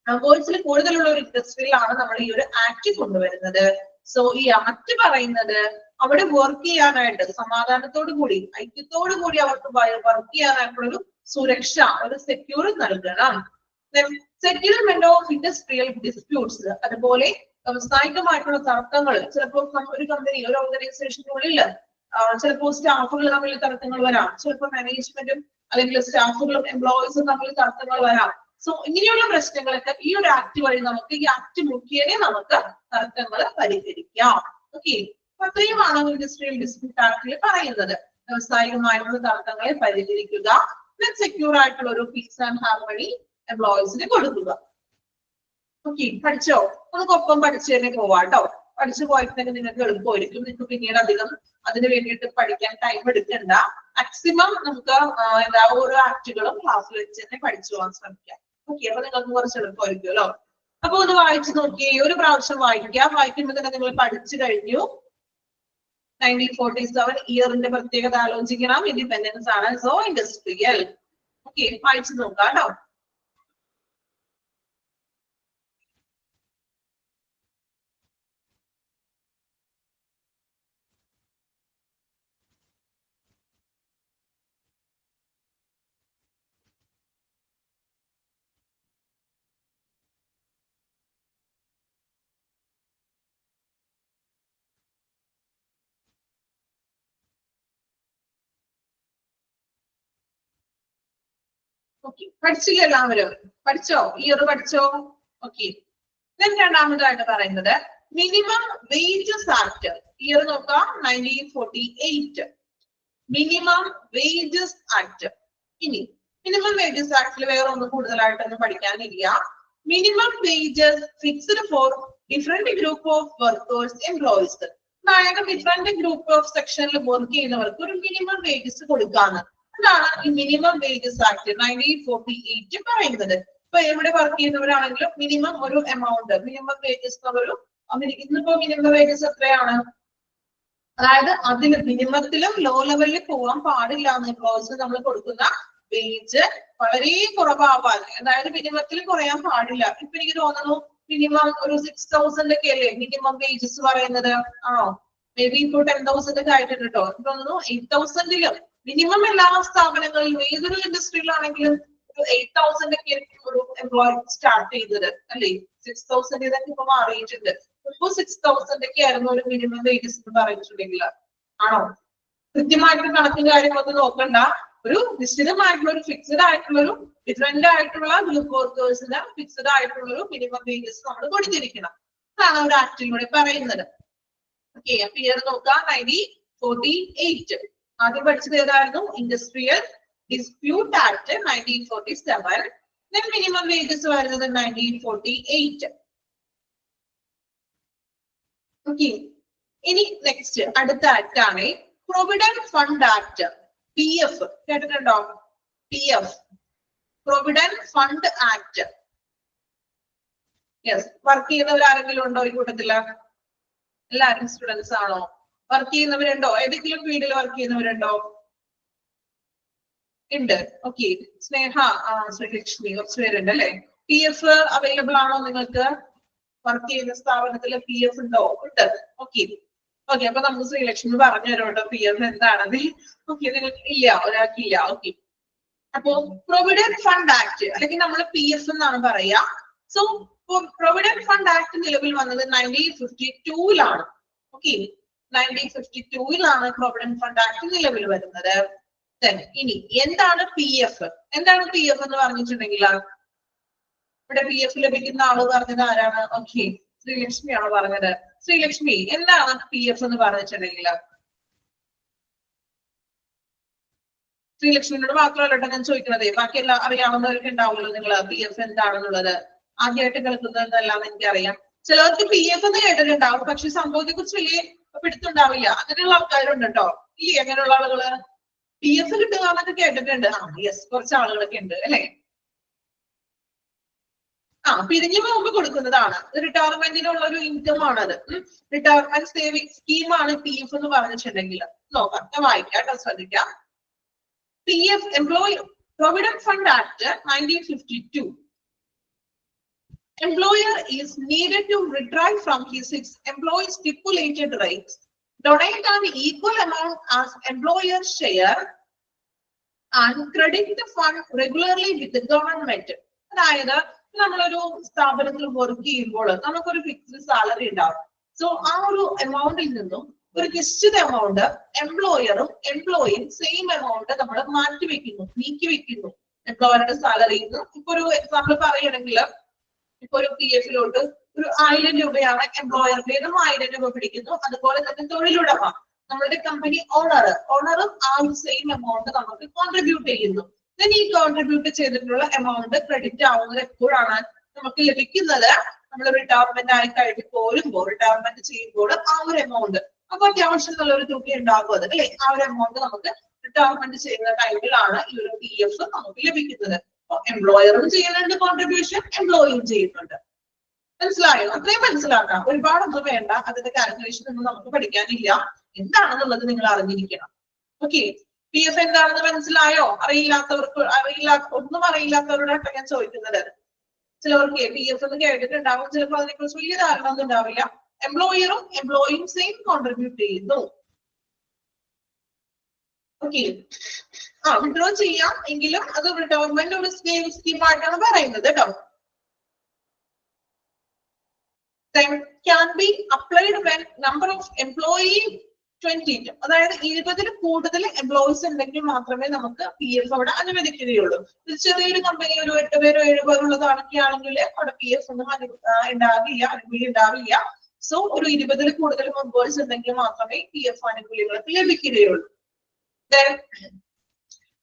എംപ്ലോയീസിൽ കൂടുതലുള്ള ഒരു ഇൻഡസ്ട്രിയിലാണ് നമ്മൾ ഈ ഒരു ആക്ട് കൊണ്ടുവരുന്നത്. സോ ഈ ആക്ട് പറയുന്നത് അവിടെ വർക്ക് ചെയ്യാനായിട്ട് സമാധാനത്തോടു കൂടി ഐക്യത്തോടു കൂടി അവർക്ക് വർക്ക് ചെയ്യാനായിട്ടുള്ള ഒരു സുരക്ഷ, ഒരു സെക്യൂർ നൽകണം. സെറ്റിൽമെന്റ് ഓഫ് ഇൻഡസ്ട്രിയൽ ഡിസ്പ്യൂട്ട്സ്, അതുപോലെ വ്യാവസായികമായിട്ടുള്ള തർക്കങ്ങൾ. ചിലപ്പോൾ ഒരു കമ്പനി, ഒരു ഓർഗനൈസേഷനുള്ളിൽ ചിലപ്പോൾ സ്റ്റാഫുകൾ തമ്മിൽ തർക്കങ്ങൾ വരാം, ചിലപ്പോൾ മാനേജ്മെന്റും അല്ലെങ്കിൽ സ്റ്റാഫുകളും എംപ്ലോയീസും തമ്മിൽ തർക്കങ്ങൾ വരാം. സോ ഇങ്ങനെയുള്ള പ്രശ്നങ്ങളൊക്കെ ഈ ഒരു ആക്ട് വഴി നമുക്ക്, ഈ ആക്ട് മുഖേന നമുക്ക് തർക്കങ്ങൾ പരിഹരിക്കാം. ഓക്കെ, അത്രയുമാണ് ഇൻഡസ്ട്രിയൽ ഡിസ്പ്യൂട്ട് ആക്ടിൽ പറയുന്നത്. വ്യാവസായികമായിട്ടുള്ള തർക്കങ്ങളെ പരിഹരിക്കുക, സെക്യൂർ ആയിട്ടുള്ള ഒരു പീസ് ആൻഡ് ഹാർമണി എംപ്ലോയീസിന് കൊടുക്കുക. ഓക്കെ, പഠിച്ചോ? നമുക്കൊപ്പം പഠിച്ചു തന്നെ പോവാട്ടോ. പഠിച്ചു പോയിട്ടുണ്ടെങ്കിൽ നിങ്ങൾക്ക് എളുപ്പമായിരിക്കും. നിങ്ങൾക്ക് പിന്നീട് അധികം അതിന് വേണ്ടിയിട്ട് പഠിക്കാൻ ടൈം എടുക്കണ്ട. മാക്സിമം നമുക്ക് എന്താ ഓരോ ആക്ടുകളും ക്ലാസ്സിൽ വെച്ച് തന്നെ പഠിച്ചു പോകാൻ ശ്രമിക്കാം. ഓക്കെ, അപ്പൊ നിങ്ങൾക്ക് കുറച്ച് എളുപ്പമായിരിക്കുമല്ലോ. അപ്പൊ ഒന്ന് വായിച്ചു നോക്കിയേ, ഒരു പ്രാവശ്യം വായിക്കാം. വായിക്കുമ്പോൾ തന്നെ നിങ്ങൾ പഠിച്ചു കഴിഞ്ഞു. 1947 ഇയറിന്റെ പ്രത്യേകത ആലോചിക്കണം. ഇൻഡിപെൻഡൻസ് ആണ്. So industrial. ഓക്കെ, വായിച്ചു നോക്കാം കേട്ടോ. ഓക്കെ, പഠിച്ചില്ല എല്ലാവരും? പഠിച്ചോ? ഇയർ പഠിച്ചോ? ഓക്കെ, രണ്ടാമതായിട്ട് പറയുന്നത് മിനിമം വേജസ് ആക്ട്. ഇയർ നോക്കാം, 1948 മിനിമം വേജസ് ആക്ട്. ഇനി മിനിമം വേജസ് ആക്ടിൽ വേറെ ഒന്നും കൂടുതലായിട്ടൊന്നും പഠിക്കാനില്ല. Minimum wages fixed for different group of workers employees. അതായത് ഡിഫറെന്റ് ഗ്രൂപ്പ് ഓഫ് സെക്ഷനിൽ വർക്ക് ചെയ്യുന്നവർക്ക് ഒരു മിനിമം വേജസ് കൊടുക്കാന്ന്. അതാണ് ഈ മിനിമം വേജസ് ആക്ട് 1948 പറയുന്നത്. ഇപ്പൊ എവിടെ വർക്ക് ചെയ്യുന്നവരാണെങ്കിലും മിനിമം ഒരു എമൗണ്ട്, മിനിമം വേജസ് എന്നുള്ളൊരു, ഇന്നിപ്പോ മിനിമം വേജസ് എത്രയാണ്? അതായത് അതിൽ മിനിമത്തിലും ലോ ലെവലിൽ പോകാൻ പാടില്ല എന്ന് എംപ്ലോയീസിന് നമ്മൾ കൊടുക്കുന്ന വേജ് വളരെ കുറവാവാൻ, അതായത് മിനിമത്തിൽ കുറയാൻ പാടില്ല. ഇപ്പൊ എനിക്ക് തോന്നുന്നു മിനിമം ഒരു 6000 ഒക്കെ അല്ലേ മിനിമം വേജസ് പറയുന്നത്? ആണോ? മേ ബി ഇപ്പോൾ 10,000 ഒക്കെ ആയിട്ടുണ്ട് കേട്ടോ. എനിക്ക് തോന്നുന്നു 8,000-ലും മിനിമം എല്ലാ സ്ഥാപനങ്ങളിലും ഏതൊരു ഇൻഡസ്ട്രിയിലാണെങ്കിലും 8,000 ഒക്കെ ആയിരിക്കും ഒരു എംപ്ലോയി സ്റ്റാർട്ട് ചെയ്തത് അല്ലേ? 6,000 ഇതൊക്കെ ഇപ്പൊ മാറിയിട്ടുണ്ട്. ഇപ്പൊ 6,000 ഒക്കെ ആയിരുന്നു ഒരു മിനിമം വേജസ് എന്ന് പറഞ്ഞിട്ടുണ്ടെങ്കിൽ. ആണോ? കൃത്യമായിട്ട് കണക്കും കാര്യങ്ങളൊന്നും നോക്കണ്ട. ഒരു നിശ്ചിതമായിട്ടുള്ള ഒരു ഫിക്സഡ് ആയിട്ടുള്ള ഒരു ഡിഫറെന്റ് ആയിട്ടുള്ള ഗ്രൂപ്പ് വർക്കേഴ്സിന് ഫിക്സഡ് ആയിട്ടുള്ള ഒരു മിനിമം വേജസ് നമ്മൾ കൊടുത്തിരിക്കണം. അതാണ് ഒരു ആക്ടിലൂടെ പറയുന്നത്. ഓക്കെ, അപ്പൊ ഇയർ നോക്കാം, 1948. ആദ്യം പഠിച്ചത് ഏതായിരുന്നു? Industrial dispute act 1947. Minimum wages വരുന്നത് 1948. ഓക്കെ, ഇനി നെക്സ്റ്റ് അടുത്ത ആക്ട് ആണ് പ്രൊവിഡന്റ് ഫണ്ട് ആക്ട്. PF കേട്ടിട്ടുണ്ടോ? PF provident fund act. Yes, work ചെയ്യുന്നവർ ആരെങ്കിലും ഉണ്ടോ ഈ കൂട്ടത്തില്? എല്ലാവരും സ്റ്റുഡൻസ് ആണോ? വർക്ക് ചെയ്യുന്നവരുണ്ടോ? ഏതെങ്കിലും ഫീൽഡിൽ വർക്ക് ചെയ്യുന്നവരുണ്ടോ? ഉണ്ട്. ഓക്കെ, സ്നേഹ, ശ്രീലക്ഷ്മി, കുറച്ച് പേരുണ്ട് അല്ലെ? PF അവൈലബിൾ ആണോ നിങ്ങൾക്ക്? വർക്ക് ചെയ്യുന്ന സ്ഥാപനത്തില് PF ഉണ്ടോ? ഉണ്ട്. ഓക്കെ, ഓക്കെ, അപ്പൊ നമുക്ക് ശ്രീലക്ഷ്മി പറഞ്ഞു തരും കേട്ടോ PF എന്താണെന്ന്. ഓക്കെ, നിങ്ങൾക്ക് ഇല്ല, ഒരാൾക്കില്ല. ഓക്കെ, അപ്പോ പ്രൊവിഡന്റ് ഫണ്ട് ആക്ട് അല്ലെങ്കിൽ നമ്മൾ PF എന്നാണ് പറയാ. സോ പ്രൊവിഡന്റ് ഫണ്ട് ആക്ട് നിലവിൽ വന്നത് 1952 ഓക്കെ 1952 പ്രൊവിഡന്റ് ഫണ്ട് ആക്ട് നിലവിൽ വരുന്നത്. ഇനി എന്താണ് PF? എന്താണ് PF എന്ന് പറഞ്ഞിട്ടുണ്ടെങ്കിൽ ഇവിടെ PF ലഭിക്കുന്ന ആള് പറഞ്ഞത് ആരാണ്? ഓക്കെ ശ്രീലക്ഷ്മിയാണ് പറഞ്ഞത്. ശ്രീലക്ഷ്മി എന്താണ് PF എന്ന് പറഞ്ഞിട്ടുണ്ടെങ്കിൽ? ശ്രീലക്ഷ്മിയോട് മാത്രമല്ല ഞാൻ ചോദിക്കുന്നത്, ബാക്കി എല്ലാം അറിയാവുന്നവർക്ക് ഉണ്ടാവുമല്ലോ നിങ്ങൾ PF എന്താണെന്നുള്ളത്. ആദ്യമായിട്ട് കേൾക്കുന്നതെല്ലാം എനിക്കറിയാം. ചിലർക്ക് PF എന്ന് കേട്ടിട്ടുണ്ടാവും, പക്ഷെ സംഭവത്തെ കുറിച്ച് വലിയ പിടുത്തുണ്ടാവില്ല. അങ്ങനെയുള്ള ആൾക്കാരുണ്ട് കേട്ടോ. ഇല്ലേ അങ്ങനെയുള്ള ആളുകള്? PF കിട്ടുക എന്നൊക്കെ കേട്ടിട്ടുണ്ട്. യെസ്, കുറച്ച് ആളുകളൊക്കെ ഉണ്ട് അല്ലെ? പിരിഞ്ഞു മുമ്പ് കൊടുക്കുന്നതാണ്. റിട്ടയർമെന്റിനുള്ള ഒരു ഇൻകം ആണത്. റിട്ടയർമെന്റ് സേവിംഗ് സ്കീമാണ് PF എന്ന് പറഞ്ഞിട്ടുണ്ടെങ്കിൽ. നോക്കാം, ഞാൻ വായിക്കാം, ശ്രദ്ധിക്കാം. PF Provident Fund Act 1952. Employer is needed to retrieve from his employee's stipulated rights, donate an equal amount as employer's share, and credit the fund regularly with the government. അതായത് നമ്മളൊരു സ്ഥാപനത്തിൽ വർക്ക് ചെയ്യുമ്പോൾ നമുക്കൊരു ഫിക്സ്ഡ് സാലറി ഉണ്ടാവും. So ആ ഒരു എമൗണ്ടിൽ നിന്നും ഒരു നിശ്ചിത എമൗണ്ട് എംപ്ലോയറും എംപ്ലോയിയും സെയിം എമൗണ്ട് നമ്മൾ മാറ്റിവെക്കുന്നു, നീക്കി വെക്കുന്നു എംപ്ലോയറുടെ സാലറിയിൽ നിന്ന്. ഇപ്പൊ ഒരു എക്സാമ്പിൾ പറയുകയാണെങ്കിൽ, ഇപ്പൊ ഒരു PF-ലോട്ട് ഒരു 1000 രൂപയാണ് എംപ്ലോയറുടേതും 1000 രൂപ പിടിക്കുന്നു. അതുപോലെ തന്നെ തൊഴിലുടമ നമ്മളുടെ കമ്പനി ഓണറും ആ ഒരു സെയിം എമൗണ്ട് നമുക്ക് കോൺട്രിബ്യൂട്ട് ചെയ്യുന്നു. ഈ കോൺട്രിബ്യൂട്ട് ചെയ്തിട്ടുള്ള എമൗണ്ട് ക്രെഡിറ്റ് ആവുന്നത് എപ്പോഴാണ് നമുക്ക് ലഭിക്കുന്നത്? നമ്മൾ റിട്ടയർമെന്റ് ആയി കഴിഞ്ഞ് പോരുമ്പോൾ, റിട്ടയർമെന്റ് ചെയ്യുമ്പോൾ ആ ഒരു എമൗണ്ട് അപ്പൊ അത്യാവശ്യം നല്ലൊരു തുക ഉണ്ടാകും അത് അല്ലെ? ആ ഒരു എമൗണ്ട് നമുക്ക് റിട്ടയർമെന്റ് ചെയ്യുന്ന ടൈമിലാണ് ഈ ഒരു PF നമുക്ക് ലഭിക്കുന്നത്. അപ്പൊ എംപ്ലോയറും ചെയ്യുന്നുണ്ട് കോൺട്രിബ്യൂഷൻ, എംപ്ലോയിയും ചെയ്യുന്നുണ്ട്. മനസ്സിലായോ? അത്രയും മനസ്സിലാക്കാം, ഒരുപാടൊന്നും വേണ്ട. അതിന്റെ കാൽക്കുലേഷൻ ഒന്നും നമുക്ക് പഠിക്കാനില്ല. എന്താണെന്നുള്ളത് നിങ്ങൾ അറിഞ്ഞിരിക്കണം. ഓക്കെ, PF എന്താണെന്ന് മനസ്സിലായോ? ഒന്നും അറിയില്ലാത്തവരോടാണ് ഞാൻ ചോദിക്കുന്നത്. ചിലവർക്ക് PF എന്ന് കേട്ടിട്ടുണ്ടാവും, ചിലപ്പോൾ അതിനെക്കുറിച്ച് വലിയ ധാരണ ഒന്നും ഉണ്ടാവില്ല. എംപ്ലോയറും എംപ്ലോയിയും സെയിം കോൺട്രിബ്യൂട്ട് ചെയ്യുന്നു. ഓക്കെ, വിഡ്രോ ചെയ്യാം, എങ്കിലും അത് റിട്ടയർമെന്റ് ഒരു സേവിംഗ് സ്കീമായിട്ടാണ് പറയുന്നത് കേട്ടോ. Can be applied when number of employee 20, അതായത് 20-ൽ കൂടുതൽ എംപ്ലോയീസ് ഉണ്ടെങ്കിൽ മാത്രമേ നമുക്ക് PF അവിടെ അനുവദിക്കുകയുള്ളൂ. ഇത് ചെറിയൊരു കമ്പനി, ഒരു 8 പേരോ 7 പേരോ ഉള്ളതാണെങ്കിൽ അവിടെ PF ഒന്നും ഉണ്ടാവില്ല, ആനുകൂല്യം ഉണ്ടാവില്ല. സോ ഒരു 20-ൽ കൂടുതൽ മെമ്പേഴ്സ് ഉണ്ടെങ്കിൽ മാത്രമേ PF ആനുകൂല്യങ്ങൾക്ക് ലഭിക്കുകയുള്ളൂ.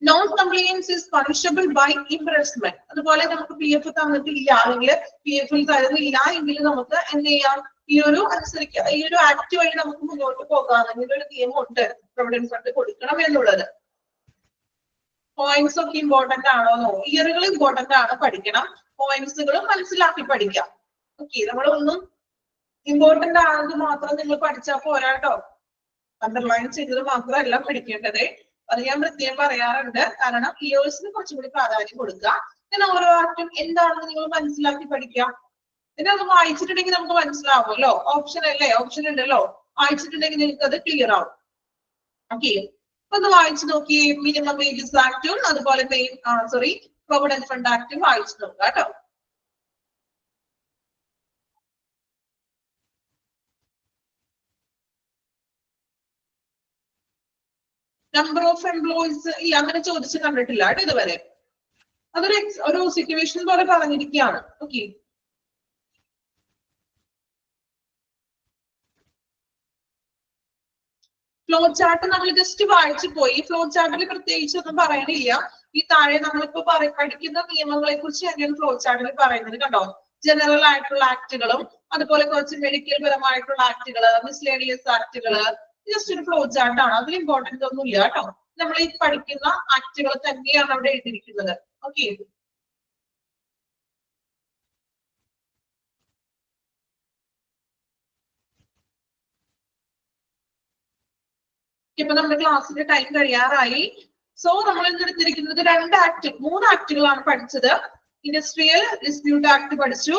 Non compliance is punishable by imprisonment. അതുപോലെ നമുക്ക് PF തന്നിട്ടില്ല, അല്ലെങ്കിൽ PF-ൽ തരുന്നില്ല എങ്കിൽ നമുക്ക് എന്ത് ചെയ്യാം? ഈ ഒരു ആക്ട് വഴി നമുക്ക് മുന്നോട്ട് പോകാം. അങ്ങനെ ഒരു നിയമമുണ്ട്, പ്രൊവിഡന്റ് ഫണ്ട് കൊടുക്കണം എന്നുള്ളത്. പോയിന്റ്സ് ഒക്കെ ഇമ്പോർട്ടന്റ് ആണോന്നോ? ഇയറുകൾ ഇമ്പോർട്ടന്റ് ആണ്, പഠിക്കണം. പോയിന്റ്സുകളും മനസ്സിലാക്കി പഠിക്കാം. ഓക്കെ, നമ്മളൊന്നും ഇമ്പോർട്ടന്റ് ആണെന്ന് മാത്രം നിങ്ങൾ പഠിച്ചാൽ പോരാ കേട്ടോ. അണ്ടർലൈൻ ചെയ്തത് മാത്രമല്ല പഠിക്കേണ്ടത്. അത് ഞാൻ പ്രത്യേകം പറയാറുണ്ട്, കാരണം ഇയേഴ്സിന് കുറച്ചും കൂടി പ്രാധാന്യം കൊടുക്കുക. ഞാൻ ഓരോ ആക്ടും എന്താണെന്ന് നിങ്ങൾ മനസ്സിലാക്കി പഠിക്കാം. പിന്നെ അത് വായിച്ചിട്ടുണ്ടെങ്കിൽ നമുക്ക് മനസ്സിലാവുമല്ലോ. ഓപ്ഷൻ അല്ലേ, ഓപ്ഷൻ ഉണ്ടല്ലോ, വായിച്ചിട്ടുണ്ടെങ്കിൽ നിങ്ങൾക്ക് അത് ക്ലിയർ ആവും. ഓക്കെ, അപ്പൊ അത് വായിച്ചു നോക്കി. മിനിമം വേജസ് ആക്ടും അതുപോലെ പ്രൊവിഡന്റ് ഫണ്ട് ആക്ടും വായിച്ചു നോക്കുക കേട്ടോ. നമ്പർ ഓഫ് എംപ്ലോയീസ് ഇല്ല, അങ്ങനെ ചോദിച്ച് കണ്ടിട്ടില്ല കേട്ടോ ഇതുവരെ. അതൊരു സിറ്റുവേഷൻ പോലെ പറഞ്ഞിരിക്കുകയാണ്. ഓക്കെ, ഫ്ലോ ചാർട്ട് നമ്മൾ ജസ്റ്റ് വായിച്ചു പോയി. ഫ്ലോ ചാർട്ടിൽ പ്രത്യേകിച്ച് ഒന്നും പറയണില്ല. ഈ താഴെ നമ്മളിപ്പോ പഠിക്കുന്ന നിയമങ്ങളെ കുറിച്ച് തന്നെയാണ് ഫ്ലോ ചാർട്ടിൽ പറയുന്നത് കണ്ടോ. ജനറൽ ആയിട്ടുള്ള ആക്ടുകളും അതുപോലെ കുറച്ച് മെഡിക്കൽ പരമായിട്ടുള്ള ആക്ടുകള്, മിസ്ലേനിയസ് ആക്ടുകള്, ജസ്റ്റ് ഒരു ഫ്ലോ ചാർട്ട് ആണ്. അതിൽ ഇമ്പോർട്ടൻസ് ഒന്നും ഇല്ല കേട്ടോ. നമ്മൾ ഈ പഠിക്കുന്ന ആക്ടുകൾ തന്നെയാണ് അവിടെ എഴുതിയിരിക്കുന്നത്. ഓക്കെ, ഇപ്പൊ നമ്മുടെ ക്ലാസ്സിന്റെ ടൈം കഴിയാറായി. സോ നമ്മൾ എടുത്തിരിക്കുന്നത് 3 ആക്ടുകളാണ് പഠിച്ചത്. ഇൻഡസ്ട്രിയൽ ഡിസ്പ്യൂട്ട് ആക്ട് പഠിച്ചു,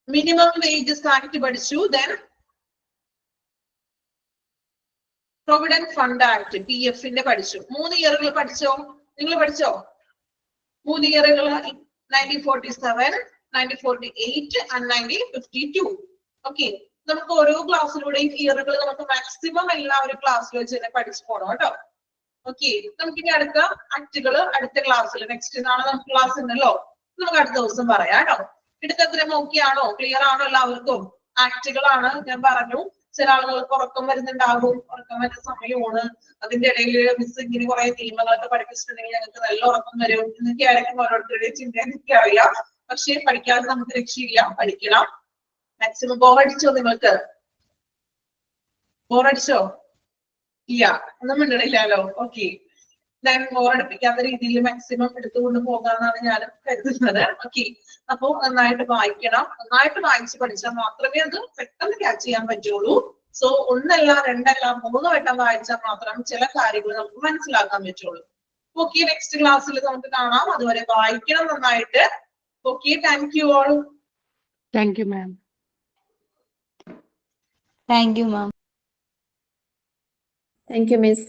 മിനിമം വേജസ് ആക്ട് പഠിച്ചു, then provident fund act PF പഠിച്ചു. 3 ഇയറുകൾ പഠിച്ചോ? നിങ്ങൾ പഠിച്ചോ? 3 ഇയറുകൾ 1947, 1948 and 1952. ഓക്കെ, നമുക്ക് ഓരോ ക്ലാസ്സിലൂടെയും ഇയറുകൾ നമുക്ക് മാക്സിമം എല്ലാവരും ക്ലാസ്സിൽ വെച്ച് തന്നെ പഠിച്ചു പോകണം കേട്ടോ. ഓക്കെ, നമുക്ക് ഇനി അടുത്ത ആക്ടുകൾ അടുത്ത ക്ലാസ്സിൽ നെക്സ്റ്റ് നാളെ നമുക്ക് ക്ലാസ് ഉണ്ടല്ലോ, നമുക്ക് അടുത്ത ദിവസം പറയാം കേട്ടോ. എടുത്തത്രയും നോക്കിയാണോ? ക്ലിയർ ആണോ എല്ലാവർക്കും? ആക്ടുകളാണ് ഞാൻ പറഞ്ഞു. ചില ആളുകൾക്ക് ഉറക്കം വരുന്നുണ്ടാകും, ഉറക്കം വരുന്ന സമയമാണ്. അതിന്റെ ഇടയിൽ മിസ് ഇങ്ങനെ കുറെ നിയമങ്ങളൊക്കെ പഠിപ്പിച്ചിട്ടുണ്ടെങ്കിൽ ഞങ്ങൾക്ക് നല്ല ഉറക്കം വരും എന്നൊക്കെ ആയിരിക്കും ഓരോരുത്തരുടെയും ചിന്ത, എനിക്ക് അറിയാം. പക്ഷെ പഠിക്കാതെ നമുക്ക് രക്ഷയില്ല, പഠിക്കണം. മാക്സിമം ബോറടിച്ചോ? നിങ്ങൾക്ക് ബോറടിച്ചോ? ഇല്ല, ഒന്നും മിണ്ടണില്ലല്ലോ. ഓക്കെ, ഞാൻ ബോറടിപ്പിക്കാത്ത രീതിയിൽ മാക്സിമം എടുത്തുകൊണ്ട് പോകാന്നാണ് ഞാൻ കരുതുന്നത്. ഓക്കെ, അപ്പോ നന്നായിട്ട് വായിക്കണം. നന്നായിട്ട് വായിച്ച് പഠിച്ചാൽ മാത്രമേ അത് പെട്ടെന്ന് ക്യാച്ച് ചെയ്യാൻ പറ്റുള്ളൂ. സോ 1 അല്ല 2 അല്ല 3 വട്ടം വായിച്ചാൽ മാത്രം ചില കാര്യങ്ങൾ നമുക്ക് മനസ്സിലാക്കാൻ പറ്റുള്ളൂ. ഓക്കെ, നെക്സ്റ്റ് ക്ലാസ്സിൽ നമുക്ക് കാണാം. അതുവരെ വായിക്കണം നന്നായിട്ട്. Okay, thank you all. Thank you, ma'am. Thank you, ma'am. Thank you, Miss.